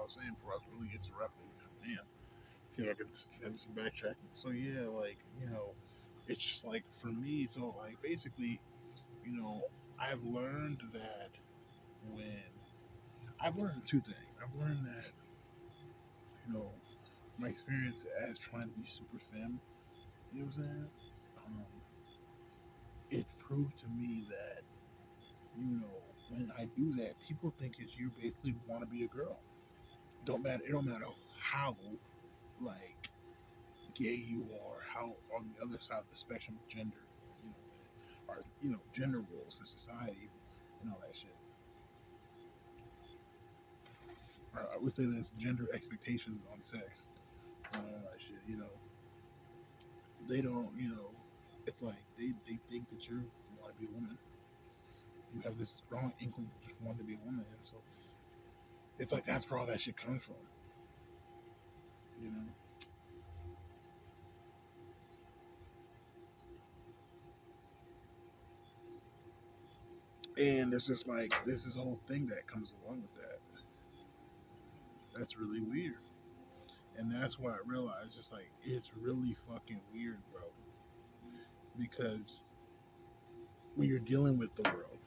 was saying before I was really interrupting. Man, see if I can have some backtracking. So yeah, like it's just like for me. So like basically, you know, I've learned that when I've learned two things. I've learned that you know my experience as trying to be super femme. You know what I'm saying? Um, it proved to me that when I do that, people think it's you basically want to be a girl. Don't matter. It don't matter how like gay you are, how on the other side of the spectrum of gender, you know, or gender roles in society and all that shit. Or I would say there's gender expectations on sex and all that shit. They don't. It's like they think that you want to be a woman. You have this strong inkling that you want to be a woman, and so it's like that's where all that shit comes from. You know. And it's just like there's this whole thing that comes along with that. That's really weird. And that's why I realized it's like it's really fucking weird, bro. Because when you're dealing with the world,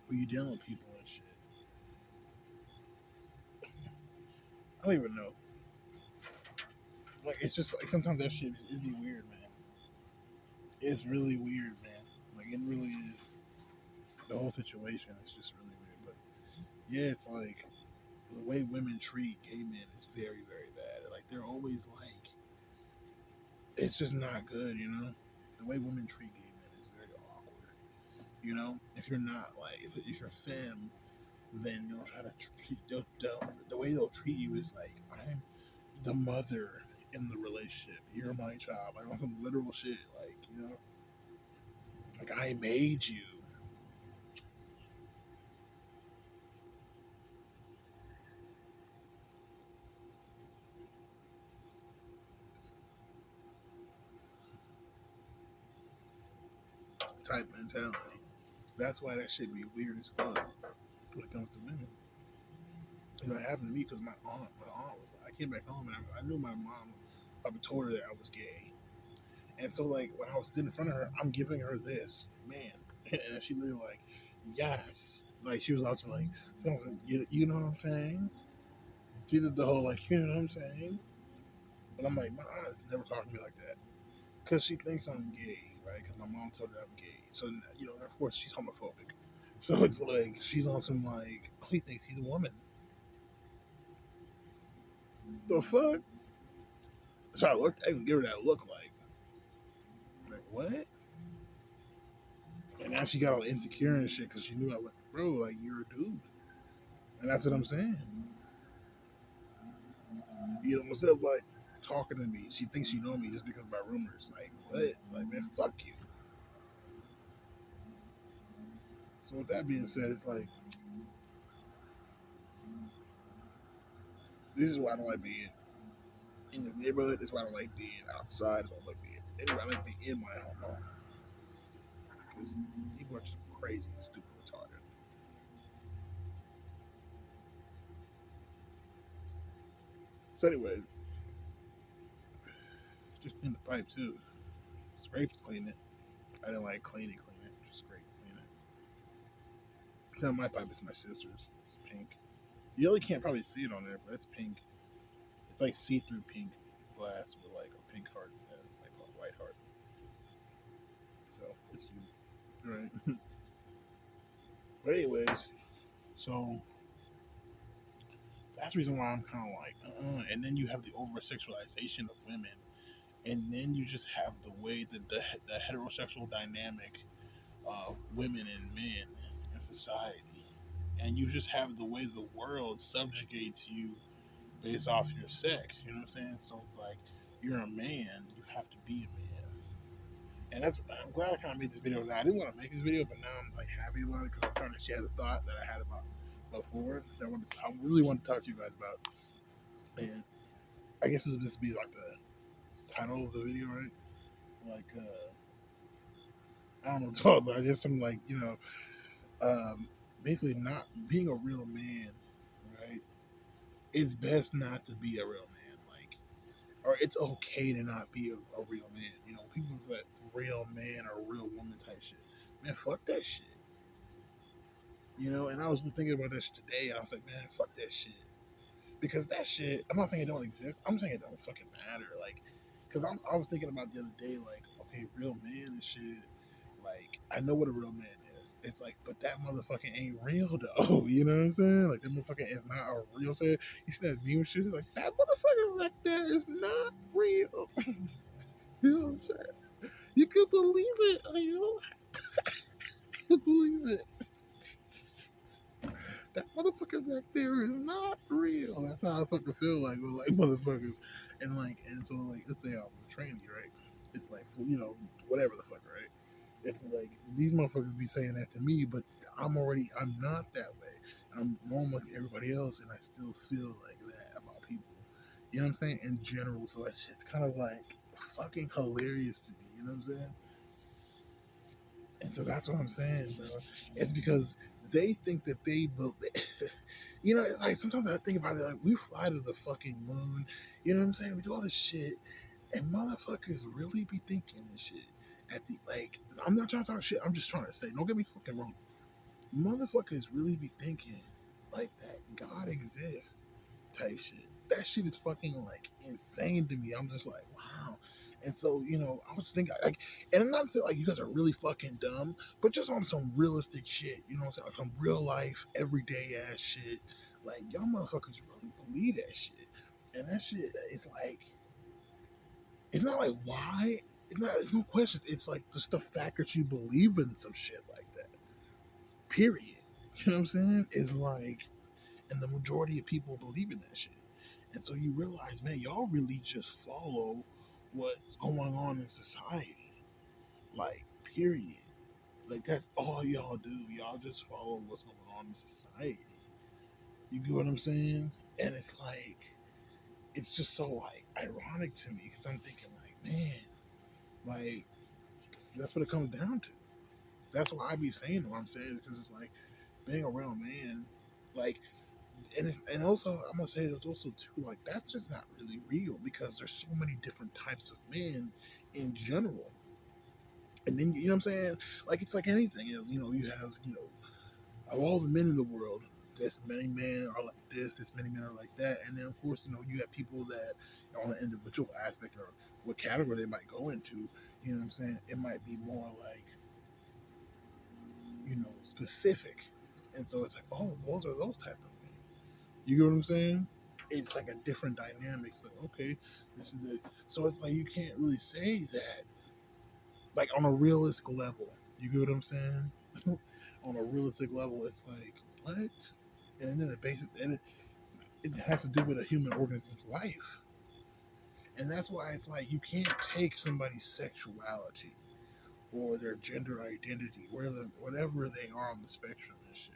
when you're dealing with people and shit, I don't even know. Like it's just like sometimes that shit it'd be weird, man. It's really weird, man. Like it really is. The whole situation is just really weird. But yeah, it's like the way women treat gay men is very, very bad. Like they're always like it's just not good, you know? The way women treat gay men is very awkward. If you're not like if you're femme, then you'll try to treat the way they'll treat you is like I'm the mother in the relationship. You're my child. Like on some literal shit. Like like I made you. Type mentality. That's why that shit be weird as fuck when it comes to women. It happened to me because my aunt was. I came back home and I knew my mom. I told her that I was gay, and so like when I was sitting in front of her, I'm giving her this man, and she literally like, yes, like she was also like, you know what I'm saying? She did the whole like, you know what I'm saying? And I'm like, my aunt's never talked to me like that because she thinks I'm gay, right? Because my mom told her I'm gay, so of course she's homophobic. So it's like she's on some like, oh, he thinks he's a woman. The fuck? So I looked, I didn't give her that look like what? And now she got all insecure and shit because she knew I was, bro, like you're a dude, and that's what I'm saying. Instead of like talking to me, she thinks she know me just because by rumors. Like what? Like man, fuck you. So with that being said, it's like this is why I don't like being in this neighborhood. This is why I don't like being outside. I don't like being anywhere. I like being in my home because people are just crazy and stupid retarded. So anyways, just clean the pipe too. Scrape clean it. I didn't like clean it. Just scrape clean it. Tell my pipe is my sister's. It's pink. You really can't probably see it on there, but it's pink. It's like see-through pink glass with like a pink heart and like a white heart. So it's cute, right? But anyways, so that's the reason why I'm kind of like, And then you have the over sexualization of women, and then you just have the way that the heterosexual dynamic of women and men in society, and you just have the way the world subjugates you based off your sex. You know what I'm saying? So it's like you're a man, you have to be a man. And I'm glad I kind of made this video now. I didn't want to make this video, but now I'm like happy about it because I'm trying to share the thought that I had about before that I really want to talk to you guys about. And I guess this would be like the title of the video, right? Like I don't know what to talk about. Just something like um, basically not being a real man, right? it's best not to be a real man. Like, or it's okay to not be a real man. You know, people that real man or real woman type shit. Man, fuck that shit. You know, and I was thinking about this today, and I was like, man, fuck that shit. Because that shit, I'm not saying it don't exist. I'm saying it don't fucking matter. Like, because I was thinking about the other day, like, okay, real man and shit. Like, I know what a real man is. It's like, but that motherfucker ain't real though. You know what I'm saying? Like, that motherfucker is not a real. Saying you see that meme shit, like that motherfucker right there is not real. You know what I'm saying? You can believe it. You know, you can believe it. That motherfucker back there is not real. That's how I fucking feel like with like motherfuckers. And so like let's say I'm a trainee, right? It's like you know, whatever the fuck, right? It's like these motherfuckers be saying that to me, but I'm not that way. I'm normal like everybody else and I still feel like that about people. You know what I'm saying? In general. So it's kind of like fucking hilarious to me, you know what I'm saying? And so that's what I'm saying, bro. It's because they think that they built it. You know, like sometimes I think about it, like we fly to the fucking moon. You know what I'm saying? We do all this shit, and motherfuckers really be thinking this shit. At the like, I'm not trying to talk shit. I'm just trying to say, don't get me fucking wrong. Motherfuckers really be thinking like that God exists type shit. That shit is fucking like insane to me. I'm just like, wow. And so, you know, I was thinking like, and I'm not saying like you guys are really fucking dumb, but just on some realistic shit, you know what I'm saying? Like some real life, everyday ass shit. Like y'all motherfuckers really believe that shit. And that shit is like, it's not like why. It's no questions. It's like just the fact that you believe in some shit like that. Period. You know what I'm saying? Is like, and the majority of people believe in that shit. And so you realize, man, y'all really just follow what's going on in society. Like, period. Like, that's all y'all do. Y'all just follow what's going on in society. You get what I'm saying? And it's like, it's just so, like, ironic to me because I'm thinking, like, man, like, that's what it comes down to. That's why I be saying what I'm saying because it's like, being around man, like, and also I'm gonna say there's also too like that's just not really real because there's so many different types of men in general. And then you know what I'm saying? Like it's like anything else, you know, you have, you know, of all the men in the world, this many men are like this many men are like that. And then of course, you know, you have people that on an individual aspect or what category they might go into, you know what I'm saying? It might be more like, you know, specific. And so it's like, oh, those are those type of men. You get what I'm saying? It's like a different dynamic. It's like, okay, this is it. So it's like you can't really say that like on a realistic level. You get what I'm saying? On a realistic level, it's like what? And then it has to do with a human organism's life, and that's why it's like you can't take somebody's sexuality or their gender identity, whatever they are on the spectrum and shit,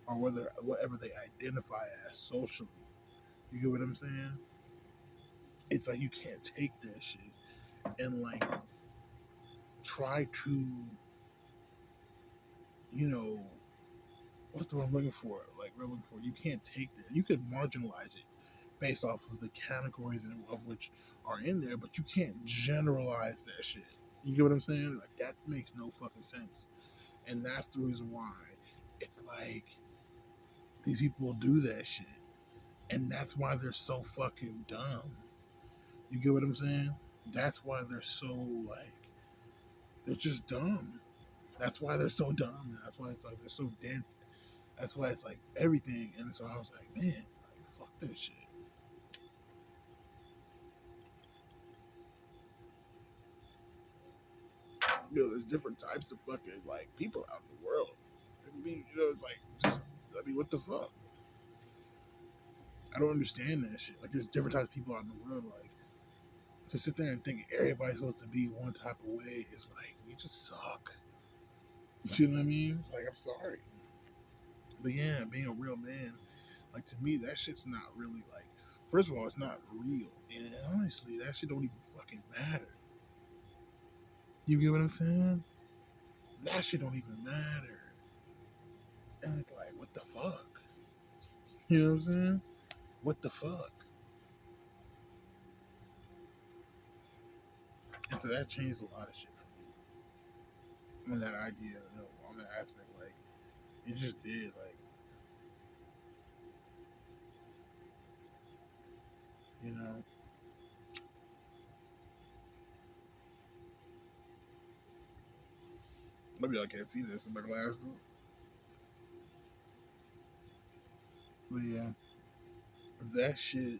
or whatever they identify as socially. You get what I'm saying? It's like you can't take that shit and like try to, you know, what's the word I'm looking for? Like we're looking for, you can't take that. You can marginalize it based off of the categories of which are in there, but you can't generalize that shit. You get what I'm saying? Like that makes no fucking sense, and that's the reason why it's like these people do that shit, and that's why they're so fucking dumb. You get what I'm saying? That's why they're so like they're just dumb. That's why they're so dumb. And that's why it's like they're so dense. That's why it's like everything. And so I was like, man, like, fuck that shit. You know, there's different types of fucking like people out in the world. It can be, you know, it's like just I mean, what the fuck? I don't understand that shit. Like there's different types of people out in the world. Like to sit there and think everybody's supposed to be one type of way is like you just suck. You know what I mean? Like I'm sorry. But yeah, being a real man, like to me, that shit's not really like. First of all, it's not real, and honestly, that shit don't even fucking matter. You get what I'm saying? That shit don't even matter. And it's like, what the fuck? You know what I'm saying? what the fuck? And so that changed a lot of shit for me on that idea, on that aspect. Like it just did. Like you know, maybe I can't see this in my glasses, but yeah, that shit. You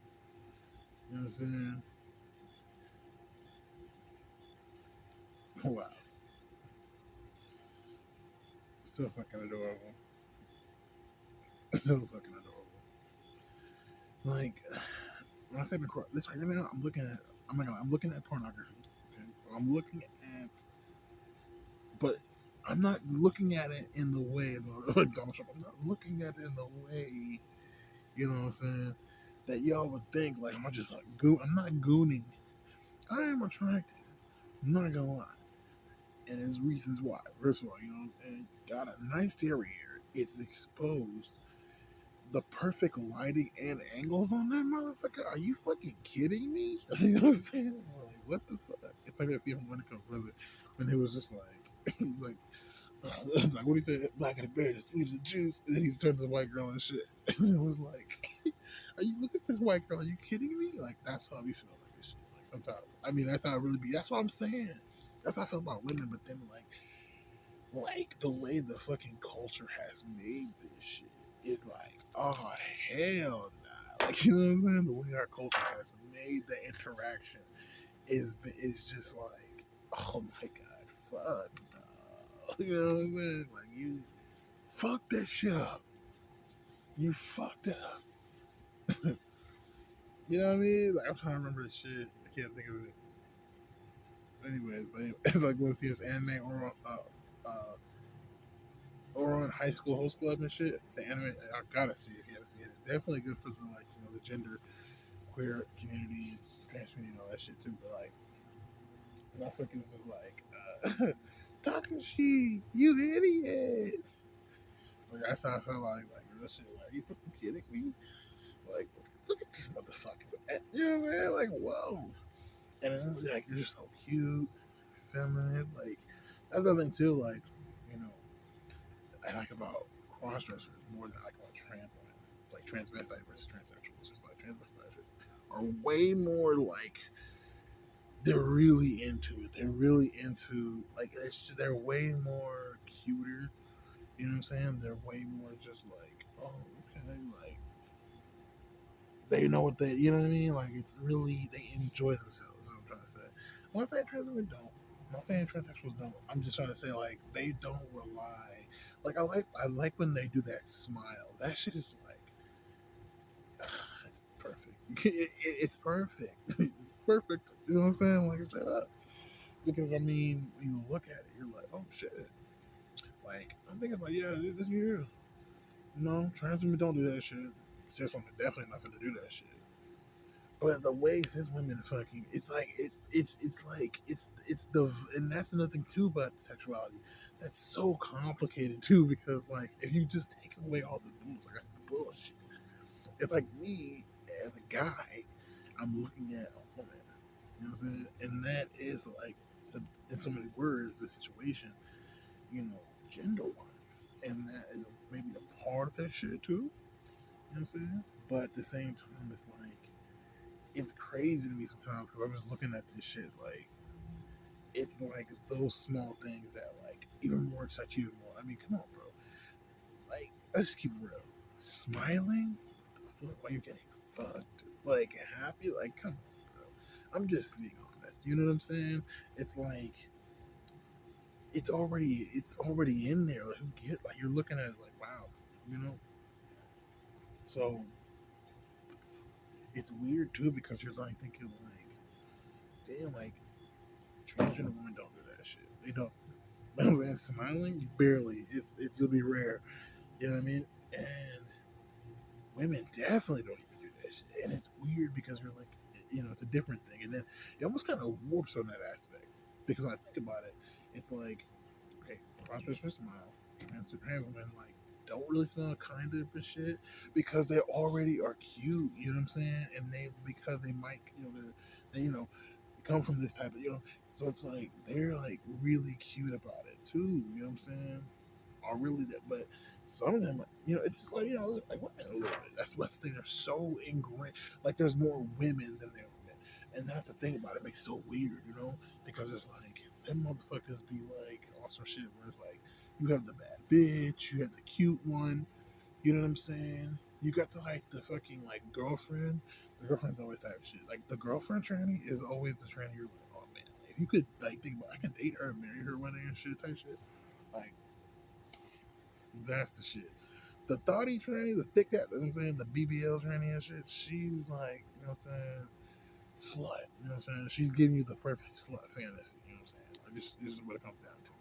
know what I'm saying? Wow, so fucking adorable. So fucking adorable. Like when I say this right now, I'm looking at. I'm not gonna. I'm looking at pornography. Okay, I'm looking at, but I'm not looking at it in the way of like Donald Trump. I'm not looking at it in the way, you know what I'm saying, that y'all would think. Like I'm just like I'm not gooning. I am attracted. I'm not gonna lie, and there's reasons why. First of all, and got a nice derriere. It's exposed. The perfect lighting and angles on that motherfucker. Are you fucking kidding me? You know what I'm saying? Like, what the fuck? It's like that scene from Monica Brother when it was just like, like, it's like what he said, black and the bear, the sweet as the juice, and then he turned to the white girl and shit. And it was like, are you look at this white girl? Are you kidding me? Like that's how we feel like this shit. Like sometimes, I mean, that's how it really be. That's what I'm saying. That's how I feel about women. But then like the way the fucking culture has made this shit is like, oh hell nah. Like you know what I'm saying? The way our culture has made the interaction is just like, oh my god, fuck no. You know what I'm saying? Like you fucked that shit up. You fucked it up. You know what I mean? Like I'm trying to remember the shit. I can't think of it. Anyways, but it's like when I see this anime or on high school host club and shit. It's the anime. I gotta see it if you haven't seen it. It's definitely good for the the gender queer communities, trans community, and all that shit too. But like motherfuckers was like Takashi, you idiot. Like that's how I felt like real shit. Like are you fucking kidding me? Like look at this motherfucker. You know what I'm saying? Like whoa. And then, like they're just so cute, feminine. Like that's the thing too. Like you know I like about cross dressers more than I like about trans women. Like transvestite versus transsexuals. Just like transvestites are way more like they're really into it. They're really into like they're way more cuter. You know what I'm saying? They're way more just like, oh, okay, like they know what they, you know what I mean? Like it's really they enjoy themselves. Is what I'm trying to say. I'm not saying trans women don't. I'm not saying transsexuals don't. I'm just trying to say like they don't rely. Like I like when they do that smile. That shit is like it's perfect. It's perfect. Perfect. You know what I'm saying? Like straight up. Because I mean, when you look at it, you're like, oh shit. Like I'm thinking about yeah, this be real. No, trans women don't do that shit. Cis women definitely nothing to do that shit. But the way cis women fucking, it's like it's the and that's another thing too about sexuality. That's so complicated too because like if you just take away all the rules, like that's the bullshit. It's like me as a guy, I'm looking at a woman. You know what I'm saying? And that is like, in so many words, the situation. Gender wise, and that is maybe a part of that shit too. You know what I'm saying? But at the same time, it's like it's crazy to me sometimes because I'm just looking at this shit like it's like those small things that like even more excite you more. I mean, come on, bro. Like, let's just keep it real. Smiling, what the fuck? While you're getting fucked, like happy, like come on, bro. I'm just being honest. You know what I'm saying? It's like it's already in there. Like, who get like you're looking at it like wow, you know. So it's weird too because you're like thinking like, damn, like transgender women don't do that shit. They don't. And smiling, barely. You'll be rare. You know what I mean? And women definitely don't even do that shit. And it's weird because you're like, it's a different thing. And then it almost kind of warps on that aspect because when I think about it, it's like, okay, prosperous for smile, trans women like. don't really smell kind of and shit because they already are cute. You know what I'm saying? And they because they might they come from this type of so it's like they're like really cute about it too. You know what I'm saying? Are really that, but some of them, it's just like like women a little bit. That's the thing. They're so ingrained. Like there's more women than there are men, and that's the thing about it. It makes it so weird, because it's like them motherfuckers be like on some shit where it's like you have the bad bitch, you have the cute one. You know what I'm saying? You got the like the fucking like girlfriend. The girlfriend's always type of shit. Like the girlfriend tranny is always the tranny you're like, oh man, if you could like think about, I can date her, marry her one day and shit type shit. Like that's the shit. The thoughty tranny, the thick that, you know what I'm saying, the BBL tranny and shit, she's like, you know what I'm saying, slut. You know what I'm saying? She's giving you the perfect slut fantasy, you know what I'm saying? Like this is what it comes down to.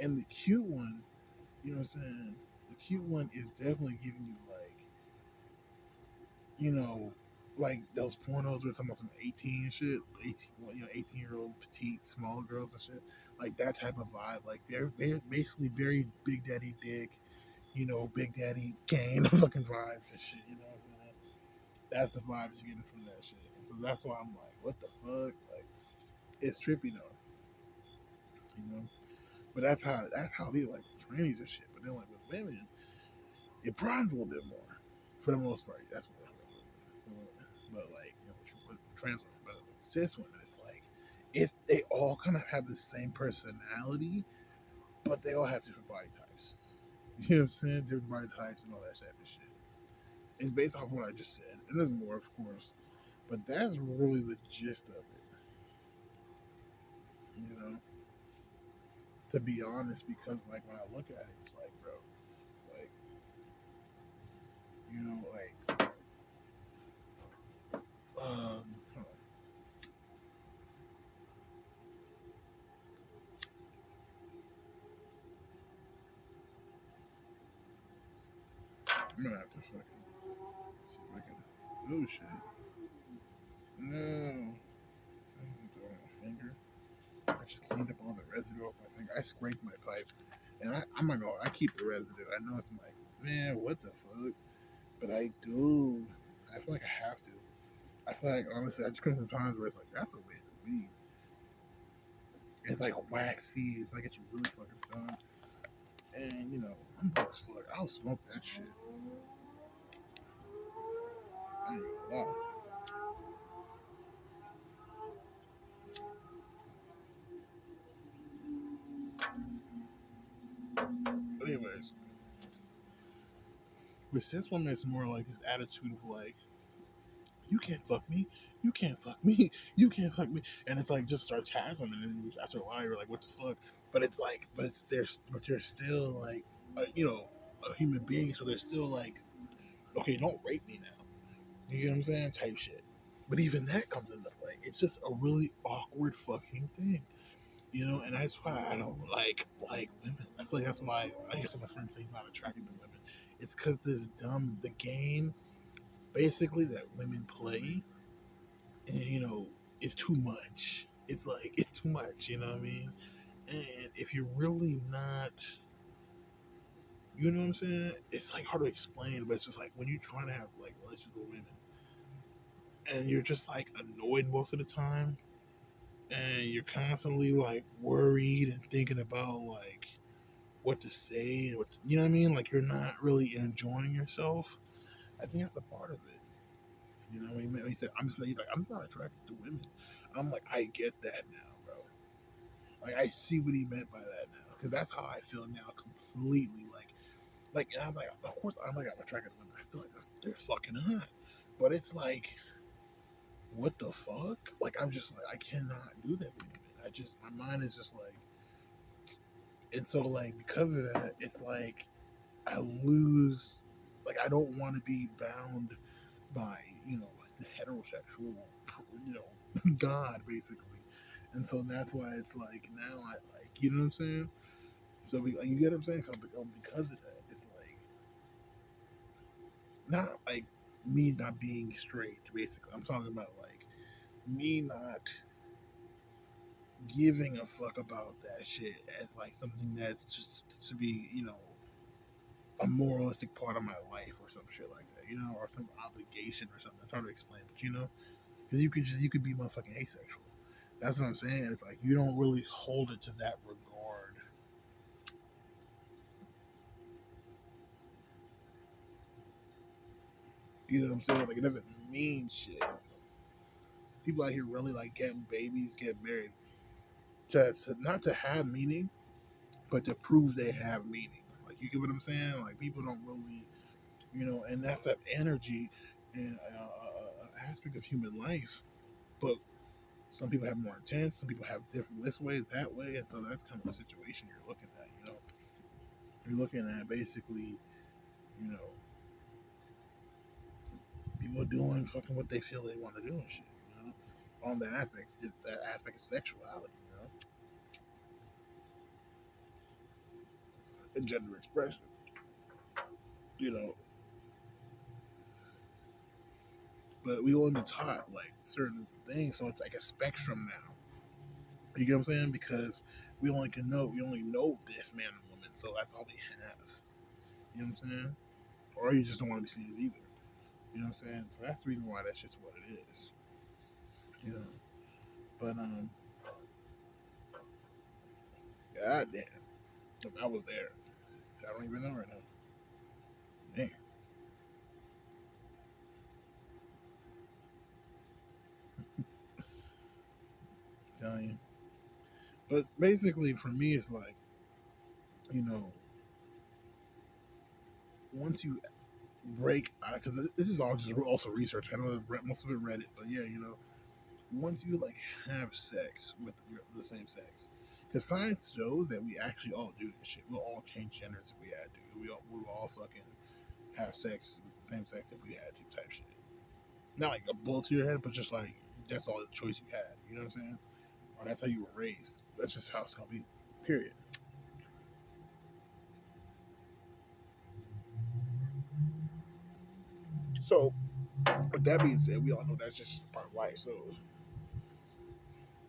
And the cute one, you know what I'm saying? The cute one is definitely giving you like, you know, like those pornos we're talking about some 18 shit, 18, 18-year-old petite small girls and shit, like that type of vibe. Like they're basically very big daddy dick, Big Daddy Kane fucking vibes and shit. You know what I'm saying? That's the vibes you're getting from that shit. And so that's why I'm like, what the fuck? Like, it's trippy though, you know. But that's how they like trannies and shit. But then like with women, it bronze a little bit more, for the most part. That's what. But like with trans women, but with cis women, it's like they all kind of have the same personality, but they all have different body types. You know what I'm saying? Different body types and all that type of shit. It's based off what I just said. And there's more, of course, but that's really the gist of it. You know, to be honest, because like when I look at it, it's like, bro, like like hold on. I'm gonna have to fucking see if I can. Oh shit! No, I didn't do it on my finger. I just cleaned up all the residue off my finger. I scraped my pipe, and I'm not gonna. I keep the residue. I know it's like, man, what the fuck? But I do. I feel like I have to. I feel like honestly, I just come from times where it's like that's a waste of weed. It's like waxy. It's like get you really fucking stoned. And I'm broke as fuck. I'll smoke that shit. I ain't gonna lie. But anyways, with cis women, it's more like this attitude of like, you can't fuck me, you can't fuck me, you can't fuck me, and it's like just sarcasm. And then after a while, you're like, what the fuck? But it's like, but they're still like, a human being. So they're still like, okay, don't rape me now. You get what I'm saying? Type shit. But even that comes into play. It's just a really awkward fucking thing, and that's why I don't like women. I feel like that's why I guess my friend say he's not attracted to women. It's because the game basically that women play, and is too much. It's like it's too much. You know what I mean? And if you're really not, you know what I'm saying? It's like hard to explain, but it's just like when you're trying to have like relationships with women, and you're just like annoyed most of the time, and you're constantly like worried and thinking about like what to say and you know what I mean? Like you're not really enjoying yourself. I think that's a part of it. When he said he's like, I'm not attracted to women. I'm like, I get that now, bro. Like I see what he meant by that now. Because that's how I feel now completely. And I'm like, of course I'm like I'm attracted to women. I feel like they're fucking hot. But it's like, what the fuck? Like I'm just like I cannot do that with women. I just my mind is just like, and so like because of that, it's like I lose, like I don't want to be bound by the heterosexual God basically, and so that's why it's like now I like what I'm saying. So you get what I'm saying? Because of that, it's like not like me not being straight. Basically, I'm talking about like me not giving a fuck about that shit as like something that's just to be a moralistic part of my life or some shit like that, or some obligation or something. It's hard to explain, but because you could be motherfucking asexual. That's what I'm saying. It's like you don't really hold it to that regard. You know what I'm saying? Like it doesn't mean shit. People out here really like getting babies, get married to not to have meaning, but to prove they have meaning. Like you get what I'm saying? Like people don't really, and that's an energy and aspect of human life. But some people have more intense. Some people have different this way, that way, and so that's kind of the situation you're looking at. You're looking at basically, you know, people doing fucking what they feel they want to do and shit. On that aspect of sexuality, and gender expression. You know, but we only taught like certain things, so it's like a spectrum now. You get what I'm saying? Because we only know this man and woman, so that's all we have. You know what I'm saying? Or you just don't want to be seen as either. You know what I'm saying? So that's the reason why that shit's what it is. You know. But god damn. If I was there. I don't even know right now. Damn. I'm telling you. But basically for me it's like, you know, once you break because this is all just also research. I know most of it Reddit, but yeah, once you like have sex with the same sex, because science shows that we actually all do this shit. We'll all change genders if we had to. We will all fucking have sex with the same sex if we had to, type shit. Not like a bullet to your head, but just like that's all the choice you had. You know what I'm saying? Or that's how you were raised. That's just how it's gonna be. Period. So with that being said, we all know that's just part of life. So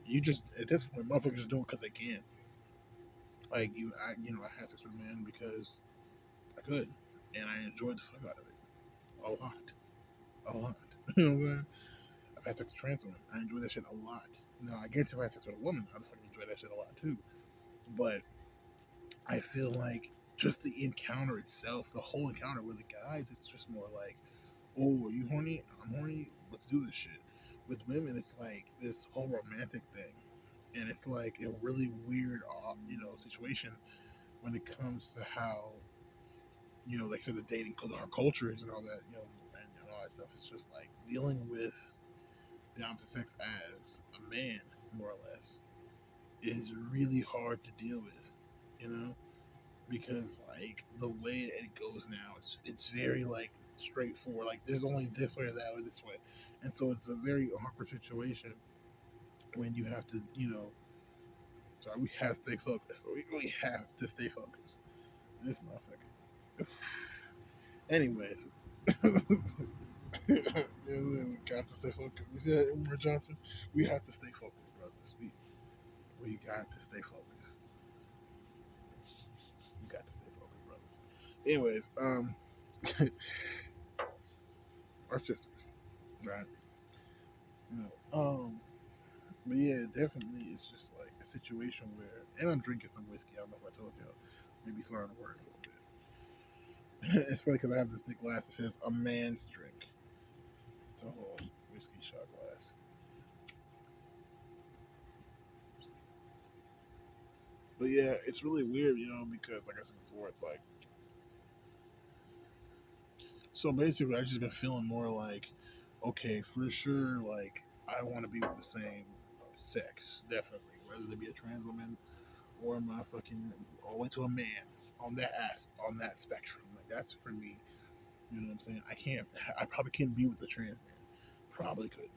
you just at this point, motherfuckers just doing it because they can. Like I had sex with a man because I could, and I enjoyed the fuck out of it a lot, a lot. You know what I'm saying? I've had sex with trans women. I enjoy that shit a lot. Now I guarantee if I had sex with a woman, I'd fucking enjoy that shit a lot too. But I feel like just the encounter itself, the whole encounter with the guys, it's just more like, oh, are you horny? I'm horny. Let's do this shit. With women, it's like this whole romantic thing, and it's like a really weird, situation when it comes to how, like I said, the dating, our culture is and all that, and all that stuff. It's just like dealing with the opposite sex as a man, more or less, is really hard to deal with, you know, because like the way it goes now, it's very like straightforward. Like there's only this way or that way, this way, and so it's a very awkward situation when you have to, Sorry, we have to stay focused. We have to stay focused. This motherfucker. Anyways, we got to stay focused. You see that, Umar Johnson? We have to stay focused, brothers. We got to stay focused. We got to stay focused, brothers. Anyways, our sisters, right? But yeah, definitely, it's just like a situation where, and I'm drinking some whiskey. I don't know if I told y'all. Maybe slurring the word a little bit. It's funny because I have this big glass that says a man's drink. It's a whole whiskey shot glass. But yeah, it's really weird, because like I said before, it's like so basically I just been feeling more like, okay, for sure, like I want to be with the same sex, definitely, whether they be a trans woman or my fucking all the way to a man on that spectrum. Like that's for me. You know what I'm saying? I probably can't be with the trans man. Probably couldn't.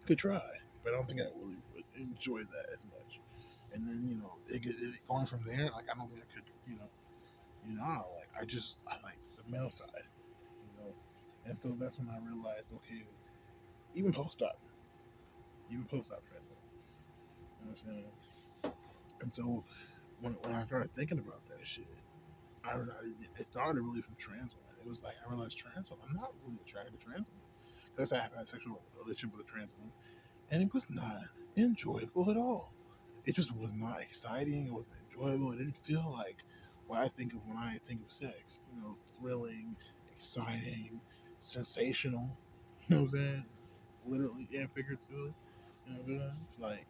Could try, but I don't think I really would enjoy that as much. And then going from there, like I don't think I could, like I like the male side, and so that's when I realized, okay, even post op, trans, you know what I'm saying? And so when I started thinking about that shit, it started really from trans women. It was like I realized trans women. I'm not really attracted to trans women because I have had a sexual relationship with a trans woman, and it was not enjoyable at all. It just was not exciting. It wasn't enjoyable. It didn't feel like what I think of when I think of sex. You know, thrilling, exciting, sensational. You know what I'm saying? Literally and figuratively. You know what I'm saying? Like,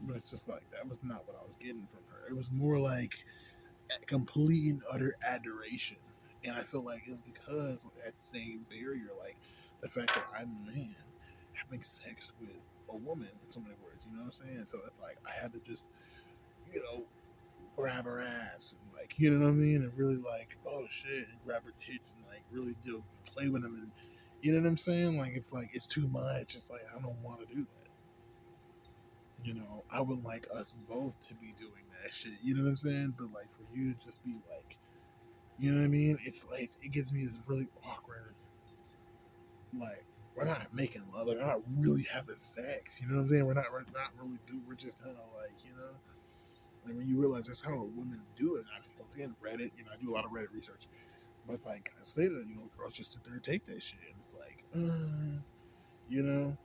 but it's just like that was not what I was getting from her. It was more like complete and utter adoration. And I feel like it's because of that same barrier, like the fact that I'm a man having sex with a woman in so many words, you know what I'm saying? So it's like I had to just, you know, grab her ass and like, you know what I mean? And really like, oh shit, and grab her tits and like really do play with them and you know what I'm saying? Like it's too much. It's like I don't want to do that. You know, I would like us both to be doing that shit. You know what I'm saying? But like for you to just be like, you know what I mean? It's like it gives me this really awkward, like we're not making love, like we're not really having sex. You know what I'm saying? We're not really do. We're just kind of like you know. And when you realize that's how women do it, I once again Reddit. You know, I do a lot of Reddit research, but it's like I say that you know girls just sit there and take that shit, and it's like, you know,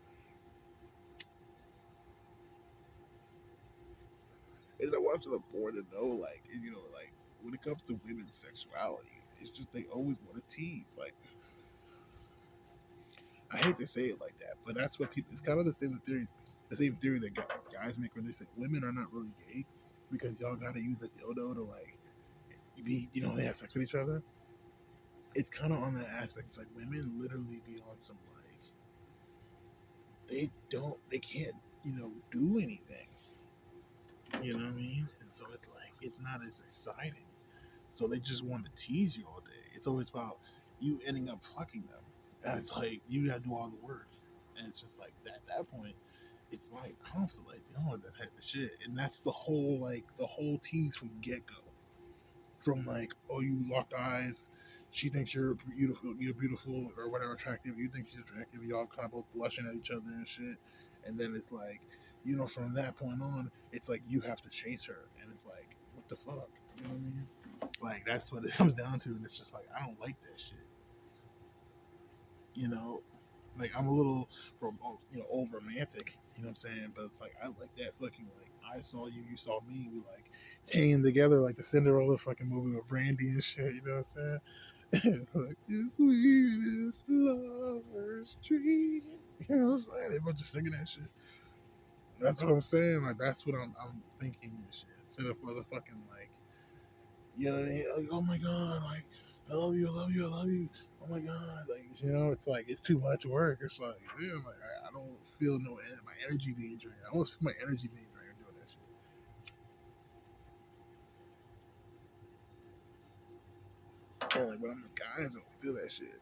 and I watch the board to know like you know like when it comes to women's sexuality, it's just they always want to tease like I hate to say it like that, but that's what people. It's kind of the same theory that guys make when they say women are not really gay because y'all got to use a dildo to like be, you know, they have sex with each other. It's kind of on that aspect. It's like women literally be on some like they can't, you know, do anything. You know what I mean? And so it's like it's not as exciting. So they just want to tease you all day. It's always about you ending up fucking them. And it's like you gotta do all the work. And it's just like at that point, it's like I don't feel like dealing with that type of shit. And that's the whole tease from get go. From like, oh you locked eyes, she thinks you're beautiful or whatever attractive, you think she's attractive, y'all kind of both blushing at each other and shit. And then it's like, you know, from that point on, it's like you have to chase her. And it's like, what the fuck? You know what I mean? Like that's what it comes down to, and it's just like I don't like that shit. You know, like I'm a little, you know, old romantic. You know what I'm saying? But it's like I like that fucking like I saw you, you saw me. We like hanging together like the Cinderella fucking movie with Brandy and shit. You know what I'm saying? Like the sweetest lover's dream. You know what I'm saying? Everyone just singing that shit. That's what I'm saying. Like that's what I'm thinking and shit. Instead of for the fucking like you know what I mean? Like, oh my god, like I love you, I love you, I love you. Oh my god, like you know, it's like it's too much work. It's like, damn, like I don't feel my energy being drained. I almost feel my energy being drained doing that shit. And like when I'm with guys, I don't feel that shit.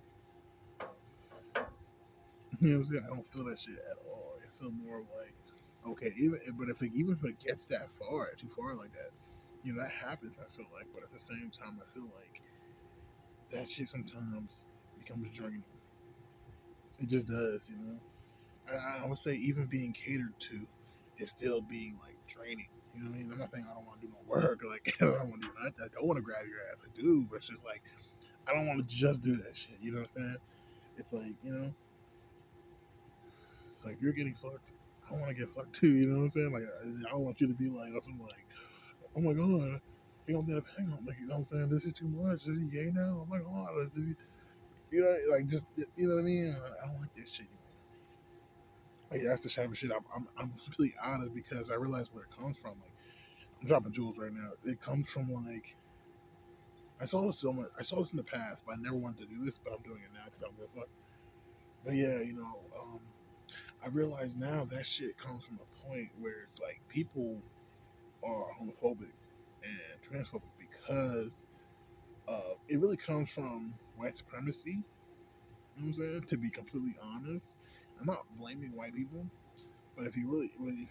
You know what I'm saying? I don't feel that shit at all. I feel more like okay, even if it gets that far, too far like that, you know that happens. I feel like, but at the same time, I feel like that shit sometimes becomes draining. It just does, you know. I would say even being catered to is still being like training. You know what I mean? I'm not saying I don't want to do no work. Like I don't want to do nothing. I don't want to grab your ass. I do, but it's just like I don't want to just do that shit. You know what I'm saying? It's like you know, like if you're getting fucked, I want to get fucked too. You know what I'm saying? Like I don't want you to be like, or something like, oh my god, hang on that, hang on, like you know what I'm saying? This is too much. Is he gay now? Oh my god, you know, like just you know what I mean? I don't like this shit. Like that's the type of shit I'm completely out of because I realize where it comes from. Like I'm dropping jewels right now. It comes from like I saw this so much. I saw this in the past, but I never wanted to do this. But I'm doing it now because I don't give a fuck. But yeah, you know, I realize now that shit comes from a point where it's like people are homophobic and transphobic because it really comes from white supremacy. You know what I'm saying? To be completely honest, I'm not blaming white people, but if you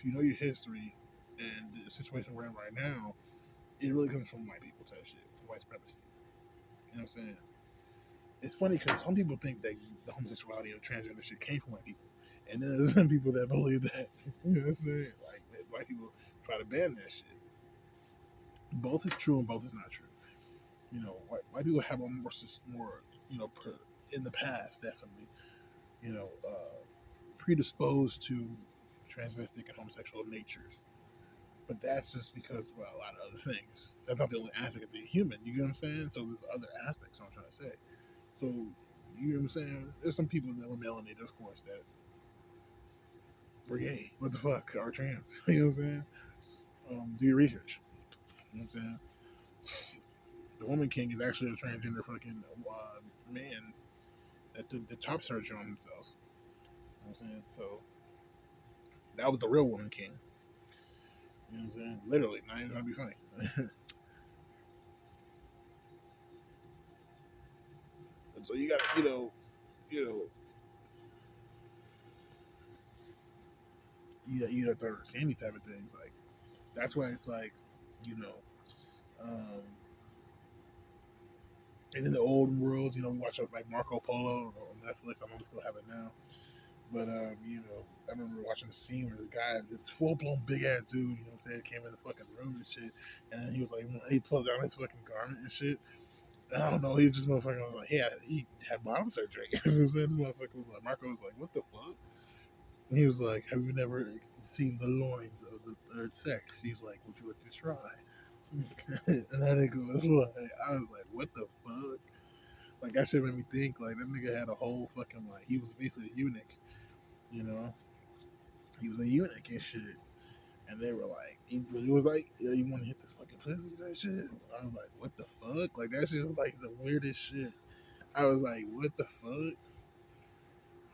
know your history and the situation we're in right now, it really comes from white people type shit, white supremacy. You know what I'm saying? It's funny because some people think that the homosexuality or transgender shit came from white people, and then there's some people that believe that. You know what I'm saying? Like white people try to ban that shit. Both is true and both is not true. White people have a more, in the past, definitely, predisposed to transvestic and homosexual natures. But that's just because, well, a lot of other things. That's not the only aspect of being human. You get what I'm saying? So there's other aspects. I'm trying to say. So you know what I'm saying? There's some people that were melanated, of course, that were gay. What the fuck? Are trans? You know what I'm saying? Do your research. You know what I'm saying? The Woman King is actually a transgender fucking man that did the top surgery on himself. You know what I'm saying? So that was the real Woman King. You know what I'm saying? Literally, not even trying to be funny. And so you got to, you know, you have to understand these type of things. Like that's why it's like, you know, um, and in the old worlds, we watch like Marco Polo on Netflix. I know we still have it now, but I remember watching the scene where the guy, this full blown big ass dude, came in the fucking room and shit, and he was like, he pulled down his fucking garment and shit. I don't know, he just motherfucking was like, he had bottom surgery. You know what I'm saying? This motherfucker was like, Marco was like, what the fuck? And he was like, have you never seen the loins of the third sex? He was like, would you like to try? And that nigga was like, I was like, what the fuck? Like that shit made me think. Like that nigga had a whole fucking like he was basically a eunuch. You know, he was a eunuch and shit. And they were like, he really was like, yeah, you want to hit this fucking pussy that shit? I was like, what the fuck? Like that shit was like the weirdest shit. I was like, what the fuck?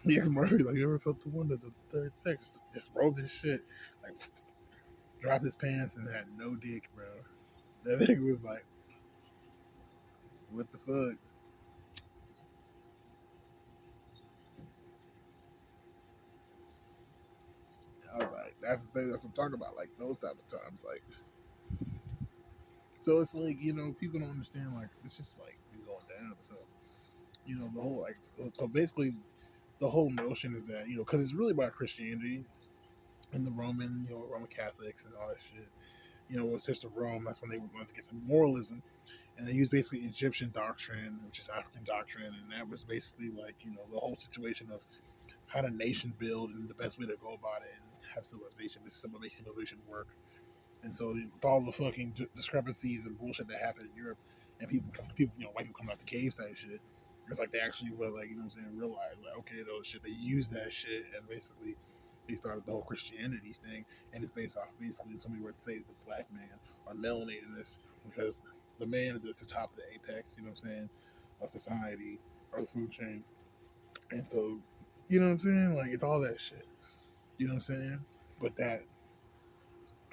He asked Murray, like, you ever felt the wonders of the third sex? Just rolled his shit, like, dropped his pants and had no dick, bro. That nigga was like, what the fuck? I was like, that's the thing. That's what I'm talking about. Like those type of times, like. So it's like people don't understand. Like it's just like been going down. So the whole like so basically the whole notion is that because it's really about Christianity and the Roman Catholics and all that shit. When it's just Rome, that's when they wanted to get some moralism, and they used basically Egyptian doctrine, which is African doctrine, and that was basically like the whole situation of how to nation build and the best way to go about it and have civilization. This is make civilization work. And so with all the fucking discrepancies and bullshit that happened in Europe, and white people come out the caves type shit, it's like they actually were like, realize like, okay, those shit, they use that shit, and basically they started the whole Christianity thing, and it's based off basically somebody were to say the black man or melanatedness because the man is at the top of the apex, of society or the food chain, and so you know what I'm saying, like it's all that shit, you know what I'm saying, but that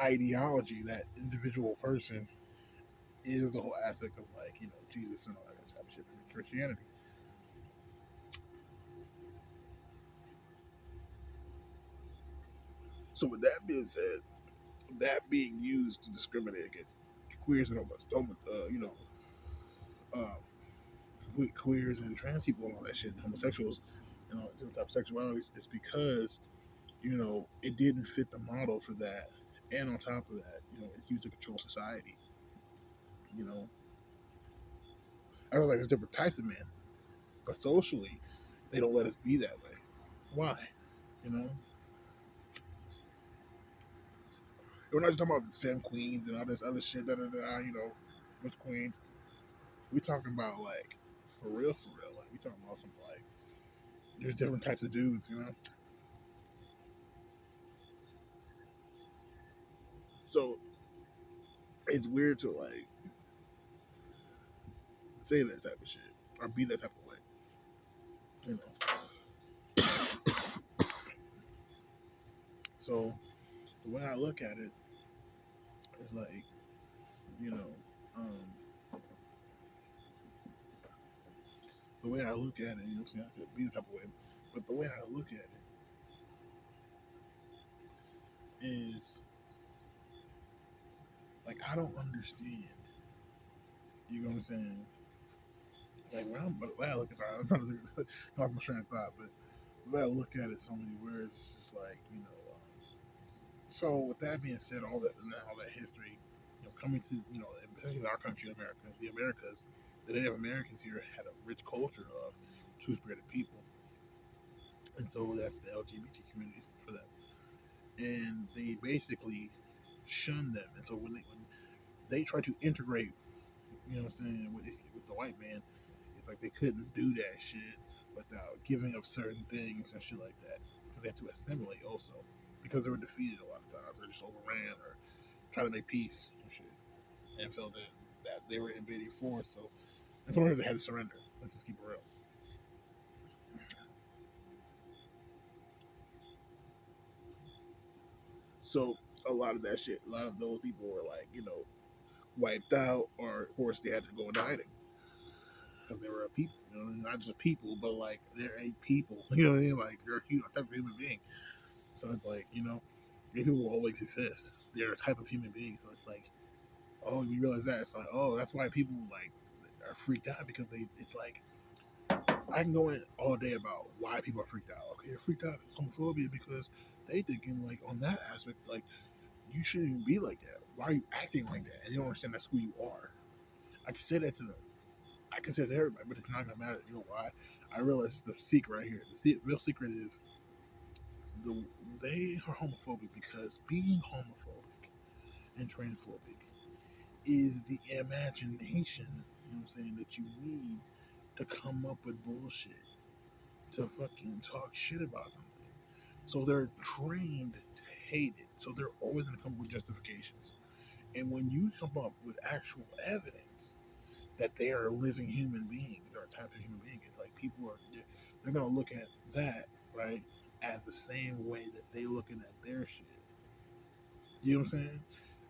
ideology, that individual person is the whole aspect of like Jesus and all that type of shit in Christianity. So with that being said, that being used to discriminate against queers and uh, queers and trans people and all that shit, and homosexuals and all different types of sexualities, is because it didn't fit the model for that, and on top of that, it's used to control society. You know, I was like, there's different types of men, but socially, they don't let us be that way. Why? You know, we're not just talking about femme queens and all this other shit. With queens. We talking about like for real, for real. Like we talking about some like there's different types of dudes. So it's weird to like say that type of shit or be that type of way. You know. So the way I look at it is like you know, um, the way I look at it. You know, what I'm saying I said be the type of way, but the way I look at it is like I don't understand. You know what I'm saying? Like the way I look at it, I'm trying to talk my train of thought, but the way I look at it, so many words, it's just like so with that being said, all that history. coming to especially in our country, America, the Americas, the Native Americans here had a rich culture of two-spirited people, and so that's the LGBT community for them. And they basically shun them. And so when they try to integrate, what I'm saying, with the white man, it's like they couldn't do that shit without giving up certain things and shit like that. Because they had to assimilate also. Because they were defeated a lot of times, or just overran, or trying to make peace and shit. And felt that they were invading force. So, and sometimes they had to surrender. Let's just keep it real. So, a lot of that shit, a lot of those people were like, wiped out, or of course they had to go into hiding because they were a people. Not just a people, but like they're a people. You know what I mean? Like they're a type of human being. So it's like these people will always exist. They're a type of human being. So it's like, oh, you realize that it's like, oh, that's why people like are freaked out because it's like I can go in all day about why people are freaked out. Okay, they're freaked out with homophobia because they thinking like on that aspect like you shouldn't even be like that. Why are you acting like that? And you don't understand that's who you are. I can say that to them. I can say it to everybody, but it's not gonna matter. You know why? I realize the secret right here. Real secret is the they are homophobic because being homophobic and transphobic is the imagination. You know what I'm saying that you need to come up with bullshit to fucking talk shit about something. So they're trained to hate it. So they're always gonna come up with justifications. And when you come up with actual evidence that they are living human beings or a type of human being. It's like people are they're gonna look at that right as the same way that they looking at their shit. You know what I'm saying?